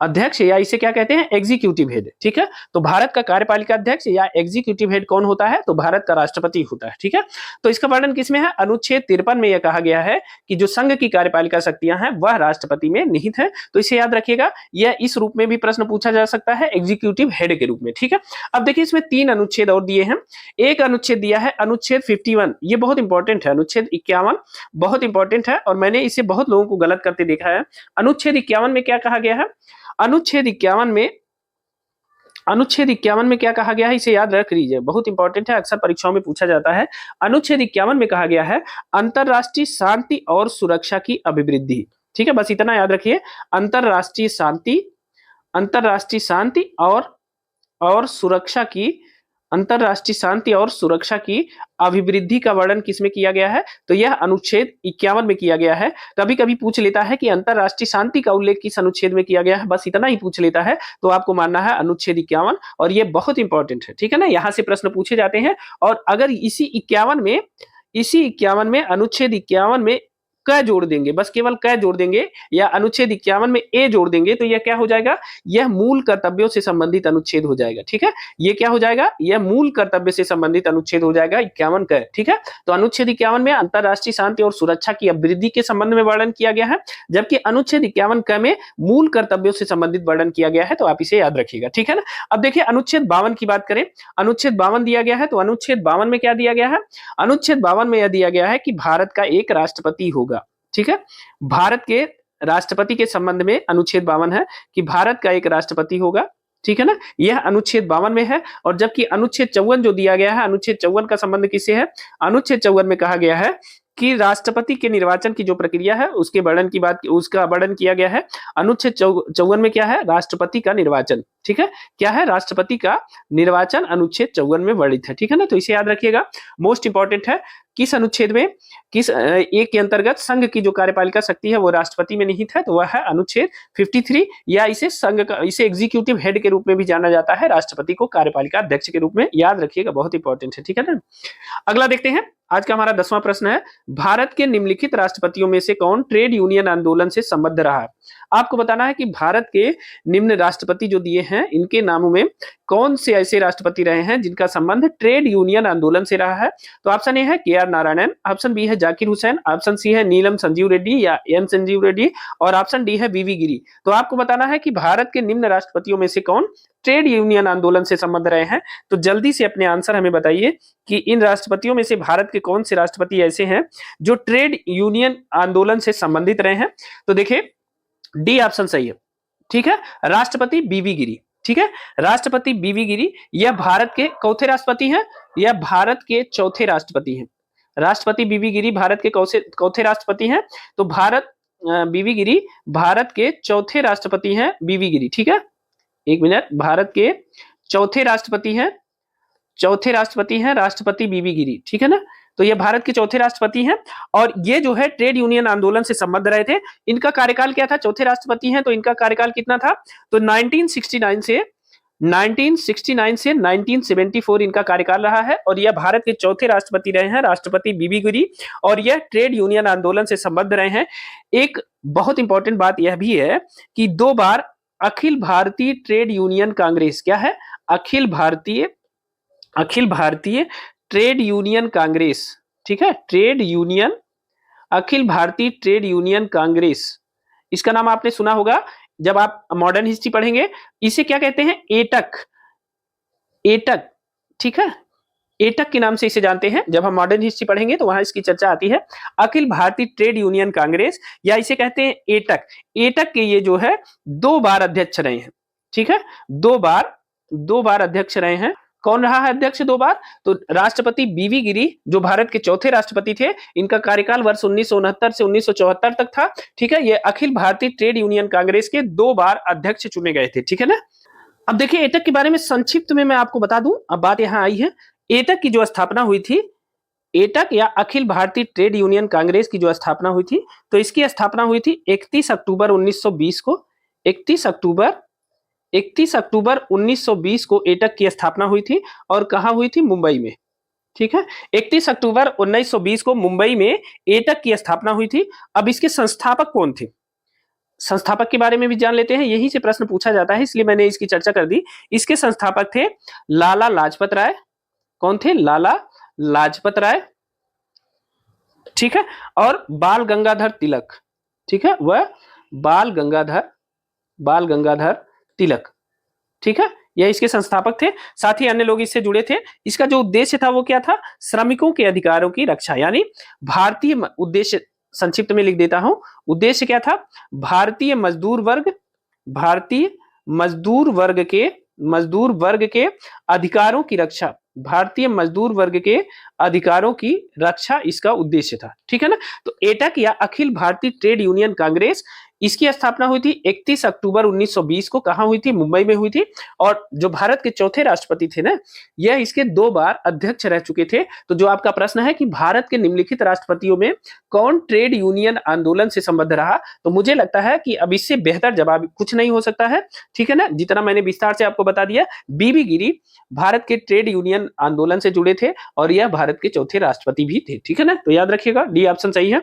अध्यक्ष या इसे क्या कहते हैं, एग्जीक्यूटिव हेड। ठीक है, तो भारत का कार्यपालिका अध्यक्ष या एग्जीक्यूटिव हेड कौन होता है, तो भारत का राष्ट्रपति होता है। ठीक है, तो इसका वर्णन किसमें है, अनुच्छेद 53 में यह कहा गया है कि जो संघ की कार्यपालिका शक्तियां हैं वह राष्ट्रपति में निहित है। तो इसे याद रखिएगा, यह इस रूप में भी प्रश्न पूछा जा सकता है, एग्जीक्यूटिव हेड के रूप में। ठीक है, अब देखिए इसमें 3 अनुच्छेद और दिए हैं। एक अनुच्छेद दिया है अनुच्छेद 51, ये बहुत इंपॉर्टेंट है। अनुच्छेद 51 बहुत इंपॉर्टेंट है और मैंने इसे बहुत लोगों को गलत करते देखा है। अनुच्छेद 51 में क्या कहा गया है, अनुच्छेद 51 में क्या कहा गया है, इसे याद रख लीजिए, बहुत इंपॉर्टेंट है, अक्सर परीक्षाओं में पूछा जाता है। अनुच्छेद 51 में कहा गया है अंतरराष्ट्रीय शांति और सुरक्षा की अभिवृद्धि। ठीक है, बस इतना याद रखिए, अंतरराष्ट्रीय शांति और सुरक्षा की, अंतरराष्ट्रीय शांति और सुरक्षा की अभिवृद्धि का वर्णन किसमें किया गया है, तो यह अनुच्छेद 51 में किया गया है। कभी कभी पूछ लेता है कि अंतरराष्ट्रीय शांति का उल्लेख किस अनुच्छेद में किया गया है, बस इतना ही पूछ लेता है, तो आपको मानना है अनुच्छेद 51, और यह बहुत इंपॉर्टेंट है। ठीक है ना, यहां से प्रश्न पूछे जाते हैं। और अगर इसी 51 में अनुच्छेद 51 में क जोड़ देंगे, बस केवल क जोड़ देंगे, या अनुच्छेद 51 में ए जोड़ देंगे, तो यह क्या हो जाएगा, यह मूल कर्तव्यों से संबंधित अनुच्छेद हो जाएगा। ठीक है, यह क्या हो जाएगा, यह मूल कर्तव्य से संबंधित अनुच्छेद हो जाएगा 51 क। ठीक है, तो अनुच्छेद 51 में अंतरराष्ट्रीय शांति और सुरक्षा की अभिवृद्धि के संबंध में वर्णन किया गया है, जबकि अनुच्छेद 51 क में मूल कर्तव्यों से संबंधित वर्णन किया गया है। तो आप इसे याद रखिएगा। ठीक है ना, अब देखिए अनुच्छेद 52 की बात करें, अनुच्छेद 52 दिया गया है, तो अनुच्छेद 52 में क्या दिया गया है, अनुच्छेद 52 में यह दिया गया है कि भारत का एक राष्ट्रपति होगा। ठीक है, भारत के राष्ट्रपति के संबंध में अनुच्छेद 52 है कि भारत का एक राष्ट्रपति होगा। ठीक है ना, यह अनुच्छेद 52 में है। और जबकि अनुच्छेद 54 जो दिया गया है, अनुच्छेद 54 का संबंध किससे है, अनुच्छेद 54 में कहा गया है कि राष्ट्रपति के निर्वाचन की जो प्रक्रिया है उसके वर्णन की बात, उसका वर्णन किया गया है। अनुच्छेद 54 में क्या है, राष्ट्रपति का निर्वाचन। ठीक है, क्या है, राष्ट्रपति का निर्वाचन अनुच्छेद 54 में वर्णित है। ठीक है ना, तो इसे याद रखिएगा, मोस्ट इंपॉर्टेंट है। किस अनुच्छेद में, किस एक के अंतर्गत संघ की जो कार्यपालिका शक्ति है वो राष्ट्रपति में निहित है, तो वह है अनुच्छेद 53, या इसे संघ का, इसे एग्जीक्यूटिव हेड के रूप में भी जाना जाता है, राष्ट्रपति को कार्यपालिका अध्यक्ष के रूप में, याद रखिएगा, बहुत इंपॉर्टेंट है। ठीक है ना, अगला देखते हैं, आज का हमारा 10वां प्रश्न है, भारत के निम्नलिखित राष्ट्रपतियों में से कौन ट्रेड यूनियन आंदोलन से संबद्ध रहा है। आपको बताना है कि भारत के निम्न राष्ट्रपति जो दिए हैं, इनके नामों में कौन से ऐसे राष्ट्रपति रहे हैं जिनका संबंध ट्रेड यूनियन आंदोलन से रहा है। तो ऑप्शन ए है के.आर. नारायणन, ऑप्शन बी है जाकिर हुसैन, ऑप्शन सी है नीलम संजीव रेड्डी या एन संजीव रेड्डी, और ऑप्शन डी है वी.वी. गिरी। तो आपको बताना है कि भारत के निम्न राष्ट्रपतियों में से कौन ट्रेड यूनियन आंदोलन से संबंध रहे हैं। तो जल्दी से अपने आंसर हमें बताइए कि इन राष्ट्रपतियों में से भारत के कौन से राष्ट्रपति ऐसे हैं जो ट्रेड यूनियन आंदोलन से संबंधित रहे हैं। तो देखिए डी ऑप्शन सही है। ठीक है, राष्ट्रपति बी.वी. गिरी। ठीक है, राष्ट्रपति बी.वी. गिरी, यह भारत के चौथे राष्ट्रपति हैं, यह भारत के चौथे राष्ट्रपति हैं। राष्ट्रपति बी.वी. गिरी भारत के चौथे राष्ट्रपति हैं। तो बी.वी. गिरी भारत के चौथे राष्ट्रपति हैं, बी.वी. गिरी। ठीक है, एक मिनट, भारत के चौथे राष्ट्रपति हैं राष्ट्रपति बी.वी. गिरी। ठीक है ना, तो ये भारत के चौथे राष्ट्रपति हैं, और ये जो है ट्रेड यूनियन आंदोलन से संबद्ध रहे थे। इनका कार्यकाल क्या था, चौथे राष्ट्रपति हैं तो इनका कार्यकाल कितना था, तो 1969 से 1974 इनका कार्यकाल रहा है, और यह भारत के चौथे राष्ट्रपति रहे हैं, राष्ट्रपति बी.वी. गिरी, और यह ट्रेड यूनियन आंदोलन से संबद्ध रहे हैं। एक बहुत इंपॉर्टेंट बात यह भी है कि 2 बार अखिल भारतीय ट्रेड यूनियन कांग्रेस, क्या है, अखिल भारतीय ट्रेड यूनियन कांग्रेस। ठीक है, अखिल भारतीय ट्रेड यूनियन कांग्रेस, इसका नाम आपने सुना होगा जब आप मॉडर्न हिस्ट्री पढ़ेंगे। इसे क्या कहते हैं, एटक। ठीक है, एटक के नाम से इसे जानते हैं। जब हम मॉडर्न हिस्ट्री पढ़ेंगे तो वहां इसकी चर्चा आती है, अखिल भारतीय ट्रेड यूनियन कांग्रेस, या इसे कहते हैं एटक। एटक के ये जो है 2 बार अध्यक्ष रहे हैं। ठीक है, 2 बार अध्यक्ष रहे हैं। कौन रहा है अध्यक्ष 2 बार, तो राष्ट्रपति बी.वी. गिरी जो भारत के चौथे राष्ट्रपति थे, इनका कार्यकाल वर्ष 1969 से 1974 तक था। ठीक है, ये अखिल भारतीय ट्रेड यूनियन कांग्रेस के 2 बार अध्यक्ष चुने गए थे। ठीक है ना, अब देखिए एटक के बारे में संक्षिप्त में मैं आपको बता दूं, अब बात यहां आई है, एटक की जो स्थापना हुई थी, एटक या अखिल भारतीय ट्रेड यूनियन कांग्रेस की जो स्थापना हुई थी, तो इसकी स्थापना हुई थी 31 अक्टूबर 1920 को। 31 अक्टूबर 1920 को एटक की स्थापना हुई थी, और कहां हुई थी, मुंबई में। ठीक है, 31 अक्टूबर 1920 को मुंबई में एटक की स्थापना हुई थी। अब इसके संस्थापक कौन थे, संस्थापक के बारे में भी जान लेते हैं, यही से प्रश्न पूछा जाता है इसलिए मैंने इसकी चर्चा कर दी। इसके संस्थापक थे लाला लाजपत राय। कौन थे? लाला लाजपत राय, ठीक है। और बाल गंगाधर तिलक, ठीक है, वह बाल गंगाधर तिलक, ठीक है, यह इसके संस्थापक थे। साथ ही अन्य लोग इससे जुड़े थे। इसका जो उद्देश्य था वो क्या था? श्रमिकों के अधिकारों की रक्षा, यानी भारतीय उद्देश्य संक्षिप्त में लिख देता हूं। उद्देश्य क्या था? भारतीय मजदूर वर्ग के अधिकारों की रक्षा, भारतीय मजदूर वर्ग के अधिकारों की रक्षा इसका उद्देश्य था, ठीक है ना। तो एटक या अखिल भारतीय ट्रेड यूनियन कांग्रेस, इसकी स्थापना हुई थी 31 अक्टूबर 1920 को। कहां हुई थी? मुंबई में हुई थी। और जो भारत के चौथे राष्ट्रपति थे ना, यह इसके 2 बार अध्यक्ष रह चुके थे। तो जो आपका प्रश्न है कि भारत के निम्नलिखित राष्ट्रपतियों में कौन ट्रेड यूनियन आंदोलन से संबद्ध रहा, तो मुझे लगता है कि अब इससे बेहतर जवाब कुछ नहीं हो सकता है, ठीक है ना। जितना मैंने विस्तार से आपको बता दिया। बीबी गिरी भारत के ट्रेड यूनियन आंदोलन से जुड़े थे और यह भारत के चौथे राष्ट्रपति भी थे, ठीक है ना। तो याद रखिएगा, डी ऑप्शन सही है।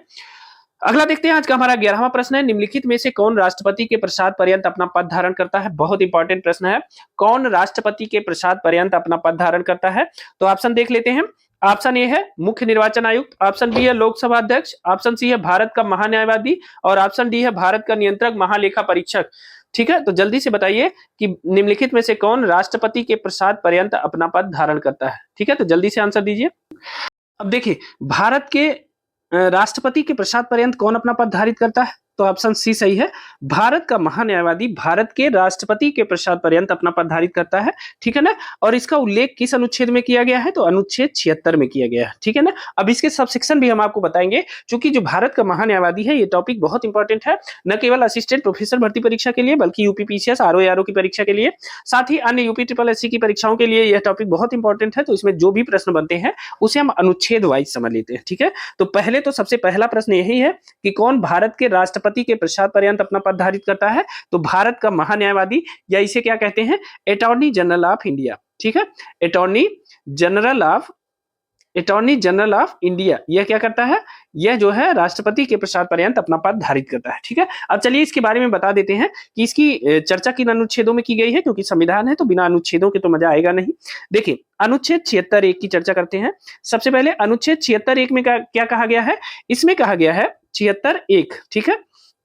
अगला देखते हैं, आज का हमारा 11वां प्रश्न है, निम्नलिखित में से कौन राष्ट्रपति के प्रसाद पर्यंत अपना पद धारण करता है? बहुत इंपॉर्टेंट प्रश्न है। कौन राष्ट्रपति के प्रसाद पर्यंत अपना पद धारण करता है? तो ऑप्शन देख लेते हैं। ऑप्शन ए है मुख्य निर्वाचन आयुक्त, ऑप्शन बी है लोकसभा अध्यक्ष, ऑप्शन सी है भारत का महान्यायवादी और ऑप्शन डी है भारत का नियंत्रक महालेखा परीक्षक, ठीक है। तो जल्दी से बताइए कि निम्नलिखित में से कौन राष्ट्रपति के प्रसाद पर्यंत अपना पद धारण करता है, ठीक है। तो जल्दी से आंसर दीजिए। अब देखिए, भारत के राष्ट्रपति के प्रसाद पर्यंत कौन अपना पद धारित करता है? तो ऑप्शन सी सही है, भारत का महान्यायवादी भारत के राष्ट्रपति के प्रसाद पर्यंत अपना पद धारित करता है, ठीक है ना। और इसका उल्लेख किस अनुच्छेद में किया गया है? तो अनुच्छेद 76 में किया गया है, ठीक है ना। अब इसके सबसेक्शन भी हम आपको बताएंगे, क्योंकि जो भारत का महान्यायवादी है ये टॉपिक बहुत इंपॉर्टेंट है, न केवल असिस्टेंट प्रोफेसर भर्ती परीक्षा के लिए बल्कि यूपीपीसीएस, आरओ की परीक्षा के लिए, साथ ही अन्य यूपी ट्रिपल एससी की परीक्षाओं के लिए यह टॉपिक बहुत इंपॉर्टेंट है। तो इसमें जो भी प्रश्न बनते हैं उसे हम अनुच्छेद वाइज समझ लेते हैं, ठीक है। तो पहले तो सबसे पहला प्रश्न यही है कि कौन भारत के राष्ट्रपति के प्रसाद पर्यंत अपना पद धारित करता है? तो भारत का महान्यायवादी, या इसे क्या कहते हैं? अटॉर्नी जनरल ऑफ इंडिया, ठीक है। अटॉर्नी जनरल ऑफ इंडिया यह क्या करता है? यह जो है राष्ट्रपति के प्रसाद पर्यंत अपना पद धारित करता है, ठीक है। अब चलिए इसके बारे में बता देते हैं कि इसकी चर्चा किन अनुच्छेदों में की गई है, क्योंकि संविधान है तो बिना अनुच्छेदों के तो मजा आएगा नहीं। देखिए, अनुच्छेद 76(1) की चर्चा करते हैं। सबसे पहले अनुच्छेद 76(1) में क्या कहा गया है? इसमें कहा गया है 76(1), ठीक है।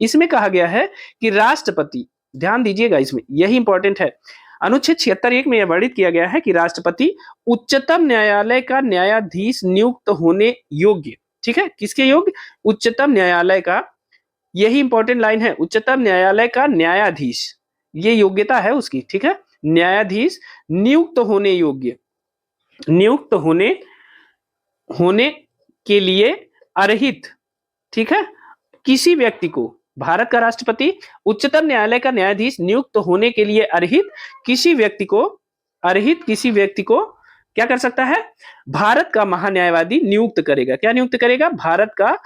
इसमें कहा गया है कि राष्ट्रपति, ध्यान दीजिएगा इसमें, यही इंपॉर्टेंट है। अनुच्छेद 76(1) में यह वर्णित किया गया है कि राष्ट्रपति उच्चतम न्यायालय का न्यायाधीश नियुक्त होने योग्य, ठीक है। किसके योग्य? उच्चतम न्यायालय का, यही इंपॉर्टेंट लाइन है, उच्चतम न्यायालय का न्यायाधीश, ये योग्यता है उसकी, ठीक है। न्यायाधीश नियुक्त होने योग्य, नियुक्त होने के लिए अर्हित, ठीक है, किसी व्यक्ति को, भारत का राष्ट्रपति उच्चतम न्यायालय का न्यायाधीश नियुक्त होने के लिए अर्हित किसी व्यक्ति को क्या कर सकता है? भारत का महान्यायवादी नियुक्त करेगा। क्या नियुक्त करेगा? भारत का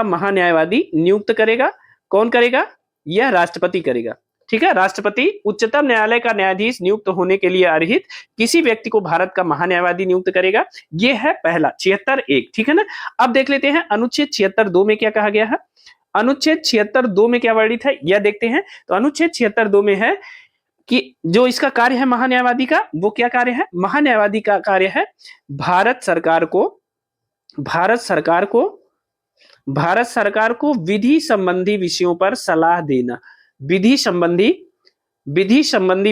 महान्यायवादी नियुक्त करेगा। कौन करेगा? यह राष्ट्रपति करेगा, ठीक है। राष्ट्रपति उच्चतम न्यायालय का न्यायाधीश नियुक्त होने के लिए अर्हित किसी व्यक्ति को भारत का महान्यायवादी नियुक्त करेगा। यह है पहला 76(1), ठीक है ना। अब देख लेते हैं अनुच्छेद 76(2) में क्या कहा गया है। अनुच्छेद 76(2) में क्या वर्णित है यह देखते हैं। तो अनुच्छेद 76(2) में है कि जो इसका कार्य है महान्यायवादी का, वो क्या कार्य है? महान्यायवादी का कार्य है भारत सरकार को विधि संबंधी विषयों पर सलाह देना। विधि संबंधी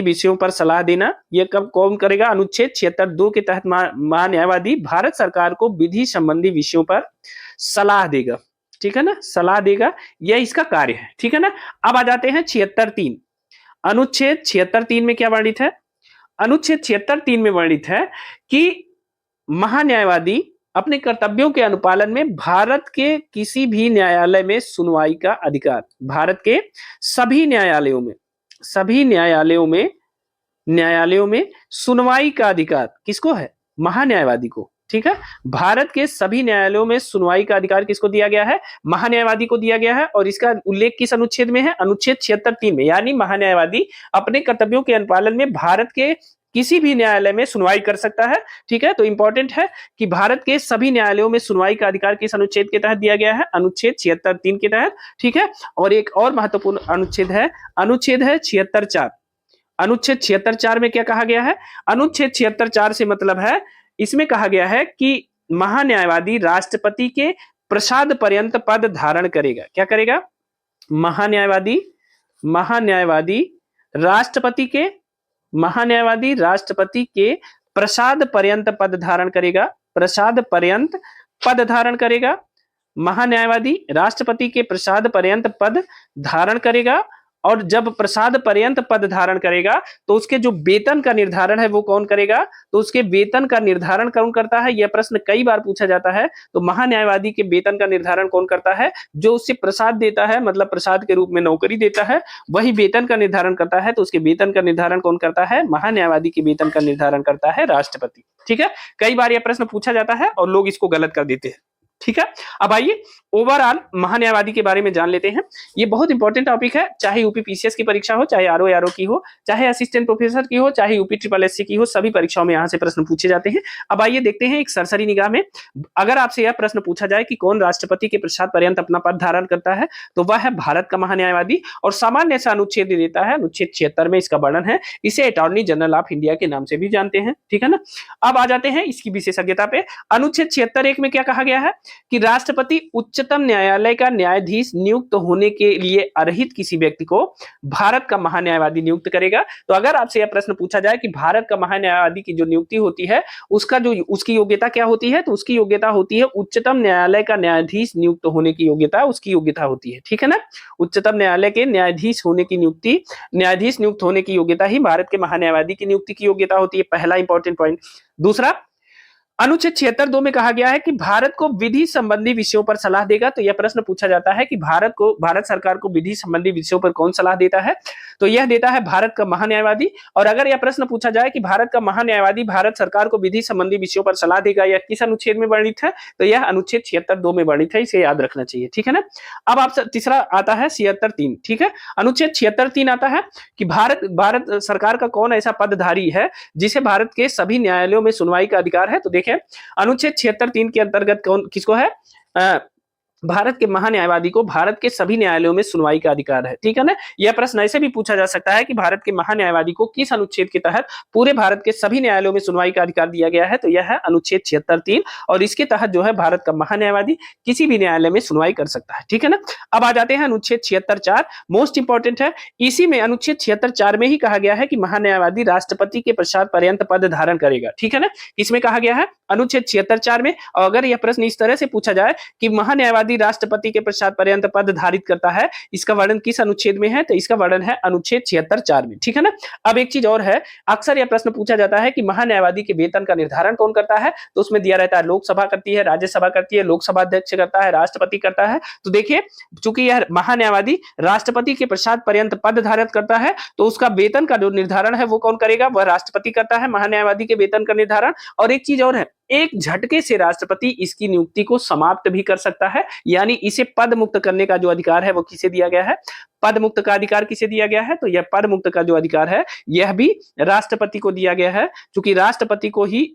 विषयों पर सलाह देना, यह कब कौन करेगा? अनुच्छेद 76(2) के तहत महान्यायवादी भारत सरकार को विधि संबंधी विषयों पर सलाह देगा, ठीक है ना, सलाह देगा, यह इसका कार्य है, ठीक है ना। अब आ जाते हैं 76(3). अनुच्छेद 76(3) में क्या वर्णित है? अनुच्छेद 76(3) में वर्णित है कि महान्यायवादी अपने कर्तव्यों के अनुपालन में भारत के किसी भी न्यायालय में सुनवाई का अधिकार, भारत के सभी न्यायालयों में सुनवाई का अधिकार किसको है? महान्यायवादी को, ठीक है। भारत के सभी न्यायालयों में सुनवाई का अधिकार किसको दिया गया है? महान्यायवादी को दिया गया है। और इसका उल्लेख किस अनुच्छेद में है? अनुच्छेद 76(3) में। यानी महान्यायवादी अपने कर्तव्यों के अनुपालन में भारत के किसी भी न्यायालय में सुनवाई कर सकता है। ठीक है, तो इंपॉर्टेंट है कि भारत के सभी न्यायालयों में सुनवाई का अधिकार किस अनुच्छेद के तहत दिया गया है? अनुच्छेद 76(3) के तहत। ठीक है, और एक और महत्वपूर्ण अनुच्छेद है 76(4). अनुच्छेद 76(4) में क्या कहा गया है? अनुच्छेद 76(4) से मतलब है, इसमें कहा गया है कि महान्यायवादी राष्ट्रपति के प्रसाद पर्यंत पद धारण करेगा। क्या करेगा? महान्यायवादी राष्ट्रपति के प्रसाद पर्यंत पद धारण करेगा। प्रसाद पर्यंत पद धारण करेगा। महान्यायवादी राष्ट्रपति के प्रसाद पर्यंत पद धारण करेगा। और जब प्रसाद पर्यंत पद धारण करेगा तो उसके जो वेतन का निर्धारण है वो कौन करेगा? तो उसके वेतन का निर्धारण कौन करता है? यह प्रश्न कई बार पूछा जाता है। तो महान्यायवादी के वेतन का निर्धारण कौन करता है? जो उससे प्रसाद देता है, मतलब प्रसाद के रूप में नौकरी देता है, वही वेतन का निर्धारण करता है। तो उसके वेतन का निर्धारण कौन करता है? महान्यायवादी के वेतन का निर्धारण करता है राष्ट्रपति। ठीक है, कई बार यह प्रश्न पूछा जाता है और लोग इसको गलत कर देते हैं। ठीक है, अब आइए ओवरऑल महान्यायवादी के बारे में जान लेते हैं। ये बहुत इंपॉर्टेंट टॉपिक है, चाहे यूपी पीसीएस की परीक्षा हो, चाहे आरओ की हो, चाहे असिस्टेंट प्रोफेसर की हो, चाहे यूपी ट्रिपल एससी की हो, सभी परीक्षाओं में यहाँ से प्रश्न पूछे जाते हैं। अब आइए देखते हैं एक सरसरी निगाह में, अगर आपसे यह प्रश्न पूछा जाए कि कौन राष्ट्रपति के प्रसाद पर्यंत अपना पद धारण करता है, तो वह है भारत का महान्यायवादी। और सामान्य से अनुच्छेद देता है, अनुच्छेद 76 में इसका वर्णन है। इसे अटॉर्नी जनरल ऑफ इंडिया के नाम से भी जानते हैं। ठीक है ना। अब आ जाते हैं इसकी विशेषज्ञता पे। अनुच्छेद 76(1) में क्या कहा गया है कि राष्ट्रपति उच्चतम न्यायालय का न्यायाधीश नियुक्त होने के लिए अर्हित किसी व्यक्ति को भारत का महान्यायवादी नियुक्त करेगा। तो अगर आपसे यह प्रश्न पूछा जाए कि भारत का महान्यायवादी की जो नियुक्ति होती है उसकी योग्यता क्या होती है, तो उसकी योग्यता होती है उच्चतम न्यायालय का न्यायाधीश नियुक्त होने की योग्यता उसकी योग्यता होती है। ठीक है ना, उच्चतम न्यायालय के न्यायाधीश होने की न्यायाधीश नियुक्त होने की योग्यता ही भारत के महान्यायवादी की नियुक्ति की योग्यता होती है। पहला इंपॉर्टेंट पॉइंट। दूसरा, अनुच्छेद 76(2) में कहा गया है कि भारत को विधि संबंधी विषयों पर सलाह देगा। तो यह प्रश्न पूछा जाता है कि भारत सरकार को विधि संबंधी विषयों पर कौन सलाह देता है, तो यह देता है भारत का महान्यायवादी। और अगर यह प्रश्न पूछा जाए कि भारत का महान्यायवादी भारत सरकार को विधि संबंधी विषयों पर सलाह देगा, यह किस अनुच्छेद में वर्णित है, तो यह अनुच्छेद 76(2) में वर्णित है। इसे याद रखना चाहिए। ठीक है ना। अब आप तीसरा आता है 76(3). ठीक है, अनुच्छेद 76(3) आता है कि भारत सरकार का कौन ऐसा पदधारी है जिसे भारत के सभी न्यायालयों में सुनवाई का अधिकार है। तो देखिए अनुच्छेद 76(3) के अंतर्गत कौन किसको है? भारत के महान्यायवादी को भारत के सभी न्यायालयों में सुनवाई का अधिकार है। ठीक है ना। यह प्रश्न ऐसे भी पूछा जा सकता है कि भारत के महान्यायवादी को किस अनुच्छेद के तहत पूरे भारत के सभी न्यायालयों में सुनवाई का अधिकार दिया गया है, तो यह है अनुच्छेद 76(3) और इसके तहत जो है भारत का महान्यायवादी किसी भी न्यायालय में सुनवाई कर सकता है। ठीक है ना। अब आ जाते हैं अनुच्छेद 76(4), मोस्ट इंपॉर्टेंट है। इसी में अनुच्छेद 76(4) में ही कहा गया है कि महान्यायवादी राष्ट्रपति के प्रसाद पर्यंत पद धारण करेगा। ठीक है ना, इसमें कहा गया है अनुच्छेद 76(4) में। और अगर यह प्रश्न इस तरह से पूछा जाए कि महान्यायवादी राष्ट्रपति के प्रसाद पर्यंत पद धारित करता है, इसका वर्णन किस अनुच्छेद में है, तो इसका वर्णन है अनुच्छेद 76(4) में। ठीक है ना। अब एक चीज और है, अक्सर यह प्रश्न पूछा जाता है कि महान्यायवादी के वेतन का निर्धारण कौन करता है, तो उसमें दिया रहता है लोकसभा करती है, राज्यसभा करती है, लोकसभा अध्यक्ष करता है, राष्ट्रपति करता है। तो देखिए, चूंकि यह महान्यायवादी राष्ट्रपति के प्रसाद पर्यंत पद धारित करता है, तो उसका वेतन का जो निर्धारण है वो कौन करेगा? वह राष्ट्रपति करता है महान्यायवादी के वेतन का निर्धारण। और एक चीज और है, एक झटके से राष्ट्रपति इसकी नियुक्ति को समाप्त भी कर सकता है, यानी इसे पद मुक्त करने का जो अधिकार है वो किसे दिया गया है? पद मुक्त का अधिकार किसे दिया गया है? तो यह पद मुक्त का जो अधिकार है यह भी राष्ट्रपति को दिया गया है, क्योंकि राष्ट्रपति को ही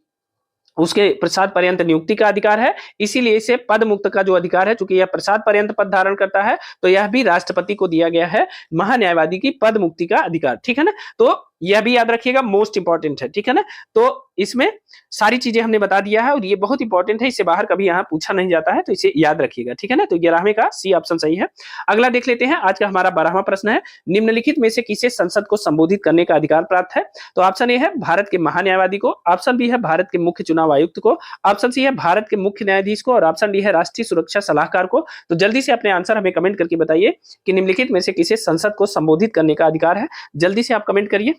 उसके प्रसाद पर्यंत नियुक्ति का अधिकार है, इसीलिए इसे पद मुक्त का जो अधिकार है, चूंकि यह प्रसाद पर्यंत पद धारण करता है, तो यह भी राष्ट्रपति को दिया गया है महान्यायवादी की पद मुक्ति का अधिकार। ठीक है ना, तो यह भी याद रखिएगा, मोस्ट इंपॉर्टेंट है। ठीक है ना, तो इसमें सारी चीजें हमने बता दिया है और ये बहुत इंपॉर्टेंट है, इससे बाहर कभी यहाँ पूछा नहीं जाता है, तो इसे याद रखिएगा। ठीक है ना, तो 11वें का सी ऑप्शन सही है। अगला देख लेते हैं, आज का हमारा 12वां प्रश्न है, निम्नलिखित में से किसे संसद को संबोधित करने का अधिकार प्राप्त है? तो ऑप्शन ए है भारत के महान्यायवादी को, ऑप्शन बी है भारत के मुख्य चुनाव आयुक्त को, ऑप्शन सी है भारत के मुख्य न्यायाधीश को और ऑप्शन डी है राष्ट्रीय सुरक्षा सलाहकार को। तो जल्दी से अपने आंसर हमें कमेंट करके बताइए कि निम्नलिखित में से किसे संसद को संबोधित करने का अधिकार है। जल्दी से आप कमेंट करिए।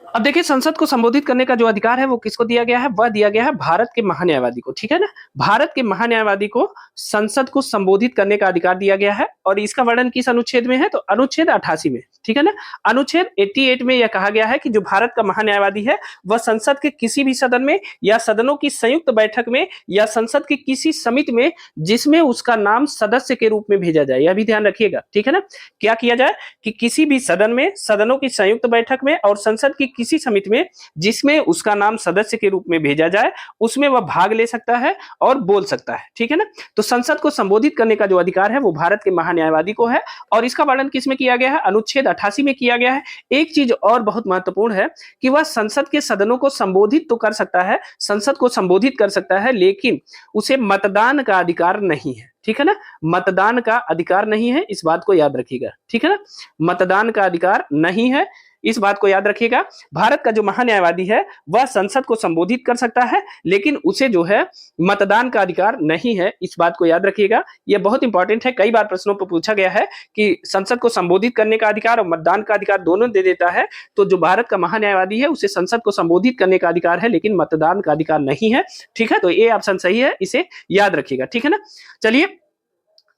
अब देखिए, संसद को संबोधित करने का जो अधिकार है वो किसको दिया गया है? वह दिया गया है भारत के महान्यायवादी को। ठीक है ना, भारत के महान्यायवादी को संसद को संबोधित करने का अधिकार दिया गया है और इसका वर्णन किस अनुच्छेद में है? तो अनुच्छेद 88 में। ठीक है ना, अनुच्छेद 88 में यह कहा गया है कि जो भारत का महान्यायवादी है वह संसद के किसी भी सदन में या सदनों की संयुक्त बैठक में या संसद की किसी समिति में जिसमें उसका नाम सदस्य के रूप में भेजा जाए, यह भी ध्यान रखिएगा। ठीक है ना, क्या किया जाए कि किसी भी सदन में, सदनों की संयुक्त बैठक में और संसद की किसी समिति में जिसमें उसका नाम सदस्य के रूप में भेजा जाए उसमें वह भाग ले सकता है और बोल सकता है, ठीक है ना। तो संसद को संबोधित करने का जो अधिकार है वो भारत के महान्यायवादी को है, और इसका वर्णन किसमें किया गया है? अनुच्छेद 88 में किया गया है। एक चीज और बहुत महत्वपूर्ण है कि वह संसद के सदनों को संबोधित तो कर सकता है, संसद को संबोधित कर सकता है, लेकिन उसे मतदान का अधिकार नहीं है, ठीक है ना। मतदान का अधिकार नहीं है, इस बात को याद रखिएगा, ठीक है ना। मतदान का अधिकार नहीं है, इस बात को याद रखिएगा। भारत का जो महान्यायवादी है वह संसद को संबोधित कर सकता है, लेकिन उसे जो है मतदान का अधिकार नहीं है, इस बात को याद रखिएगा। यह बहुत इंपॉर्टेंट है, कई बार प्रश्नों पर पूछा गया है कि संसद को संबोधित करने का अधिकार और मतदान का अधिकार दोनों दे देता है, तो जो भारत का महान्यायवादी है उसे संसद को संबोधित करने का अधिकार है लेकिन मतदान का अधिकार नहीं है, ठीक है। तो ये ऑप्शन सही है, इसे याद रखिएगा, ठीक है ना। चलिए,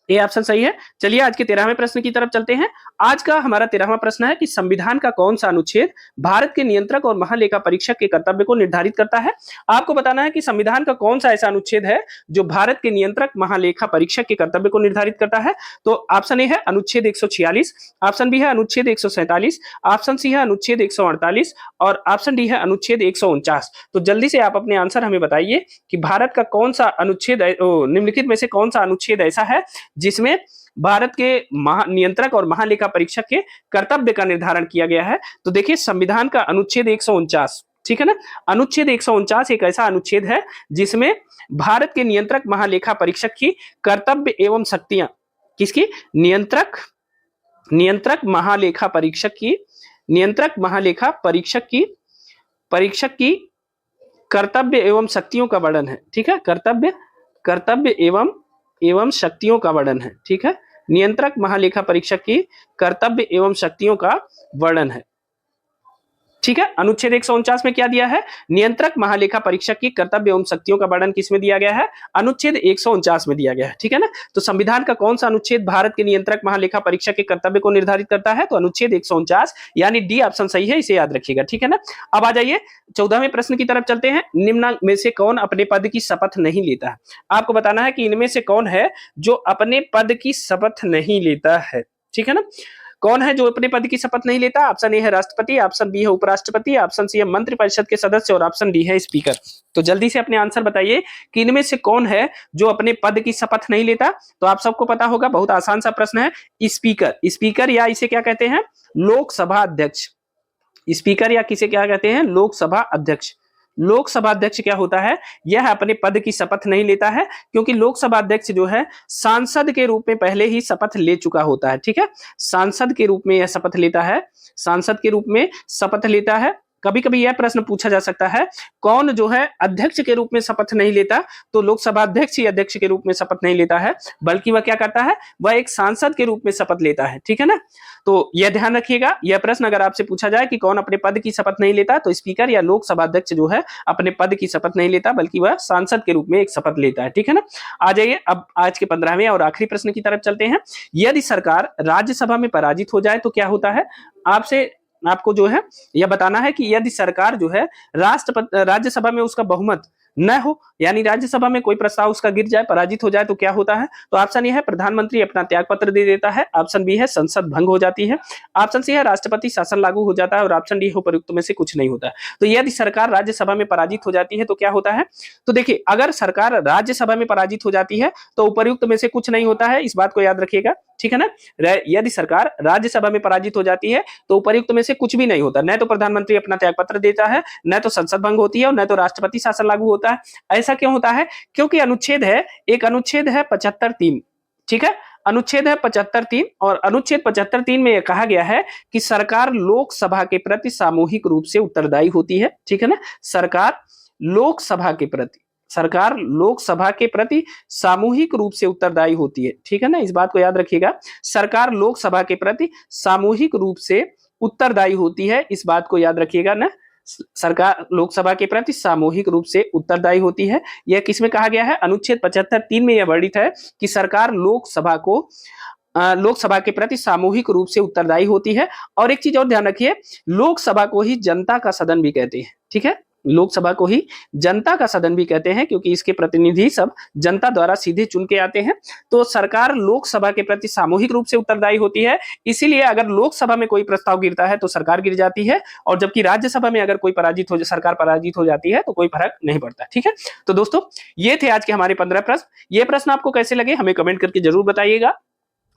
ये ऑप्शन सही है। चलिए आज के 13वें प्रश्न की तरफ चलते हैं। आज का हमारा 13वां प्रश्न है कि संविधान का कौन सा अनुच्छेद भारत के नियंत्रक और महालेखा परीक्षक के कर्तव्य को निर्धारित करता है। आपको बताना है कि संविधान का कौन सा ऐसा अनुच्छेद है जो भारत के नियंत्रक महालेखा परीक्षक के कर्तव्य को निर्धारित करता है। तो ऑप्शन ए है अनुच्छेद 146, ऑप्शन बी है अनुच्छेद 147, ऑप्शन सी है अनुच्छेद 148 और ऑप्शन डी है अनुच्छेद 149। तो जल्दी से आप अपने आंसर हमें बताइए कि भारत का कौन सा अनुच्छेद, निम्नलिखित में से कौन सा अनुच्छेद ऐसा है जिसमें भारत के नियंत्रक और महालेखा परीक्षक के कर्तव्य का निर्धारण किया गया है। तो देखिए संविधान का अनुच्छेद 149, ठीक है ना। अनुच्छेद 149 एक ऐसा अनुच्छेद है जिसमें भारत के नियंत्रक महालेखा परीक्षक की कर्तव्य एवं शक्तियां, किसकी? नियंत्रक महालेखा परीक्षक की कर्तव्य एवं शक्तियों का वर्णन है, ठीक है। कर्तव्य एवं शक्तियों का वर्णन है, ठीक है। नियंत्रक महालेखा परीक्षक की कर्तव्य एवं शक्तियों का वर्णन है, ठीक है। अनुच्छेद 149 में क्या दिया है? नियंत्रक महालेखा परीक्षक की कर्तव्य एवं शक्तियों का वर्णन किसमें दिया गया है? अनुच्छेद 149 में दिया गया है, ठीक है ना। तो संविधान का कौन सा अनुच्छेद भारत के नियंत्रक महालेखा परीक्षक के कर्तव्य को निर्धारित करता है? तो अनुच्छेद 149, यानी डी ऑप्शन सही है, इसे याद रखिएगा, ठीक है ना। अब आ जाइए 14वें प्रश्न की तरफ चलते हैं। निम्न में से कौन अपने पद की शपथ नहीं लेता है? आपको बताना है कि इनमें से कौन है जो अपने पद की शपथ नहीं लेता है, ठीक है ना। कौन है जो अपने पद की शपथ नहीं लेता? ऑप्शन ए है राष्ट्रपति, ऑप्शन बी है उपराष्ट्रपति, ऑप्शन सी है मंत्रिपरिषद के सदस्य और ऑप्शन डी है स्पीकर। तो जल्दी से अपने आंसर बताइए कि इनमें से कौन है जो अपने पद की शपथ नहीं लेता। तो आप सबको पता होगा, बहुत आसान सा प्रश्न है, स्पीकर या इसे क्या कहते हैं? लोकसभा अध्यक्ष। स्पीकर या किसे क्या कहते हैं? लोकसभा अध्यक्ष। लोकसभा अध्यक्ष क्या होता है? यह अपने पद की शपथ नहीं लेता है, क्योंकि लोकसभा अध्यक्ष जो है सांसद के रूप में पहले ही शपथ ले चुका होता है, ठीक है। सांसद के रूप में यह शपथ लेता है, सांसद के रूप में शपथ लेता है। कभी कभी यह प्रश्न पूछा जा सकता है, कौन जो है अध्यक्ष के रूप में शपथ नहीं लेता? तो लोकसभा अध्यक्ष ही अध्यक्ष के रूप में शपथ नहीं लेता है, बल्कि वह क्या करता है? वह एक सांसद के रूप में शपथ लेता है, ठीक है ना। तो यह ध्यान रखिएगा, यह प्रश्न अगर आपसे पूछा जाए कि कौन अपने पद की शपथ नहीं लेता, तो स्पीकर या लोकसभा अध्यक्ष जो है अपने पद की शपथ नहीं लेता, बल्कि वह सांसद के रूप में एक शपथ लेता है, ठीक है ना। आ जाइए अब आज के 15वें और आखिरी प्रश्न की तरफ चलते हैं। यदि सरकार राज्यसभा में पराजित हो जाए तो क्या होता है? आपको जो है यह बताना है कि यदि सरकार जो है राज्यसभा में उसका बहुमत न हो, यानी राज्यसभा में कोई प्रस्ताव उसका गिर जाए, पराजित हो जाए, तो क्या होता है? तो ऑप्शन ए है प्रधानमंत्री अपना त्यागपत्र दे देता है, ऑप्शन बी है संसद भंग हो जाती है, ऑप्शन सी है राष्ट्रपति शासन लागू हो जाता है और ऑप्शन डी है उपयुक्त में से कुछ नहीं होता है। तो यदि सरकार राज्यसभा में पराजित हो जाती है तो क्या होता है? तो देखिए, अगर सरकार राज्यसभा में पराजित हो जाती है तो उपयुक्त में से कुछ नहीं होता है, इस बात को याद रखिएगा, ठीक है ना। यदि सरकार राज्यसभा में पराजित हो जाती है तो उपयुक्त में से कुछ भी नहीं होता, न तो प्रधानमंत्री अपना त्यागपत्र देता है, न तो संसद भंग होती है और न तो राष्ट्रपति शासन लागू होता है। ऐसा क्यों होता है? क्योंकि अनुच्छेद है 75(3), ठीक है। अनुच्छेद है 75(3) और अनुच्छेद 75(3) में यह कहा गया है कि सरकार लोकसभा के प्रति सामूहिक रूप से उत्तरदायी होती है, ठीक है ना। सरकार लोकसभा के प्रति सामूहिक रूप से उत्तरदायी होती है, ठीक है ना। इस बात को याद रखिएगा, सरकार लोकसभा के प्रति सामूहिक रूप से उत्तरदायी होती है, इस बात को याद रखिएगा ना। सरकार लोकसभा के प्रति सामूहिक रूप से उत्तरदायी होती है। यह किसमें कहा गया है? अनुच्छेद 75(3) में यह वर्णित है कि सरकार लोकसभा के प्रति सामूहिक रूप से उत्तरदायी होती है। और एक चीज और ध्यान रखिए, लोकसभा को ही जनता का सदन भी कहते हैं, ठीक है। लोकसभा को ही जनता का सदन भी कहते हैं, क्योंकि इसके प्रतिनिधि सब जनता द्वारा सीधे चुन के आते हैं। तो सरकार लोकसभा के प्रति सामूहिक रूप से उत्तरदायी होती है, इसीलिए अगर लोकसभा में कोई प्रस्ताव गिरता है तो सरकार गिर जाती है, और जबकि राज्यसभा में अगर कोई सरकार पराजित हो जाती है तो कोई फर्क नहीं पड़ता। ठीक है, तो दोस्तों ये थे आज के हमारे 15 प्रश्न। ये प्रश्न आपको कैसे लगे हमें कमेंट करके जरूर बताइएगा।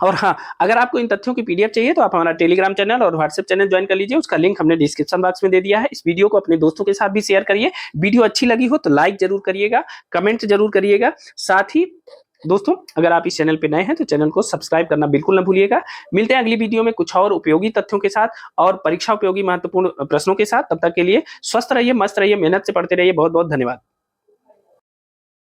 और हाँ, अगर आपको इन तथ्यों की पीडीएफ चाहिए तो आप हमारा टेलीग्राम चैनल और व्हाट्सएप चैनल ज्वाइन कर लीजिए, उसका लिंक हमने डिस्क्रिप्शन बॉक्स में दे दिया है। इस वीडियो को अपने दोस्तों के साथ भी शेयर करिए। वीडियो अच्छी लगी हो तो लाइक जरूर करिएगा, कमेंट जरूर करिएगा। साथ ही दोस्तों अगर आप इस चैनल पे नए हैं तो चैनल को सब्सक्राइब करना बिल्कुल न भूलिएगा। मिलते हैं अगली वीडियो में कुछ और उपयोगी तथ्यों के साथ और परीक्षा उपयोगी महत्वपूर्ण प्रश्नों के साथ। तब तक के लिए स्वस्थ रहिए, मस्त रहिए, मेहनत से पढ़ते रहिए। बहुत बहुत धन्यवाद।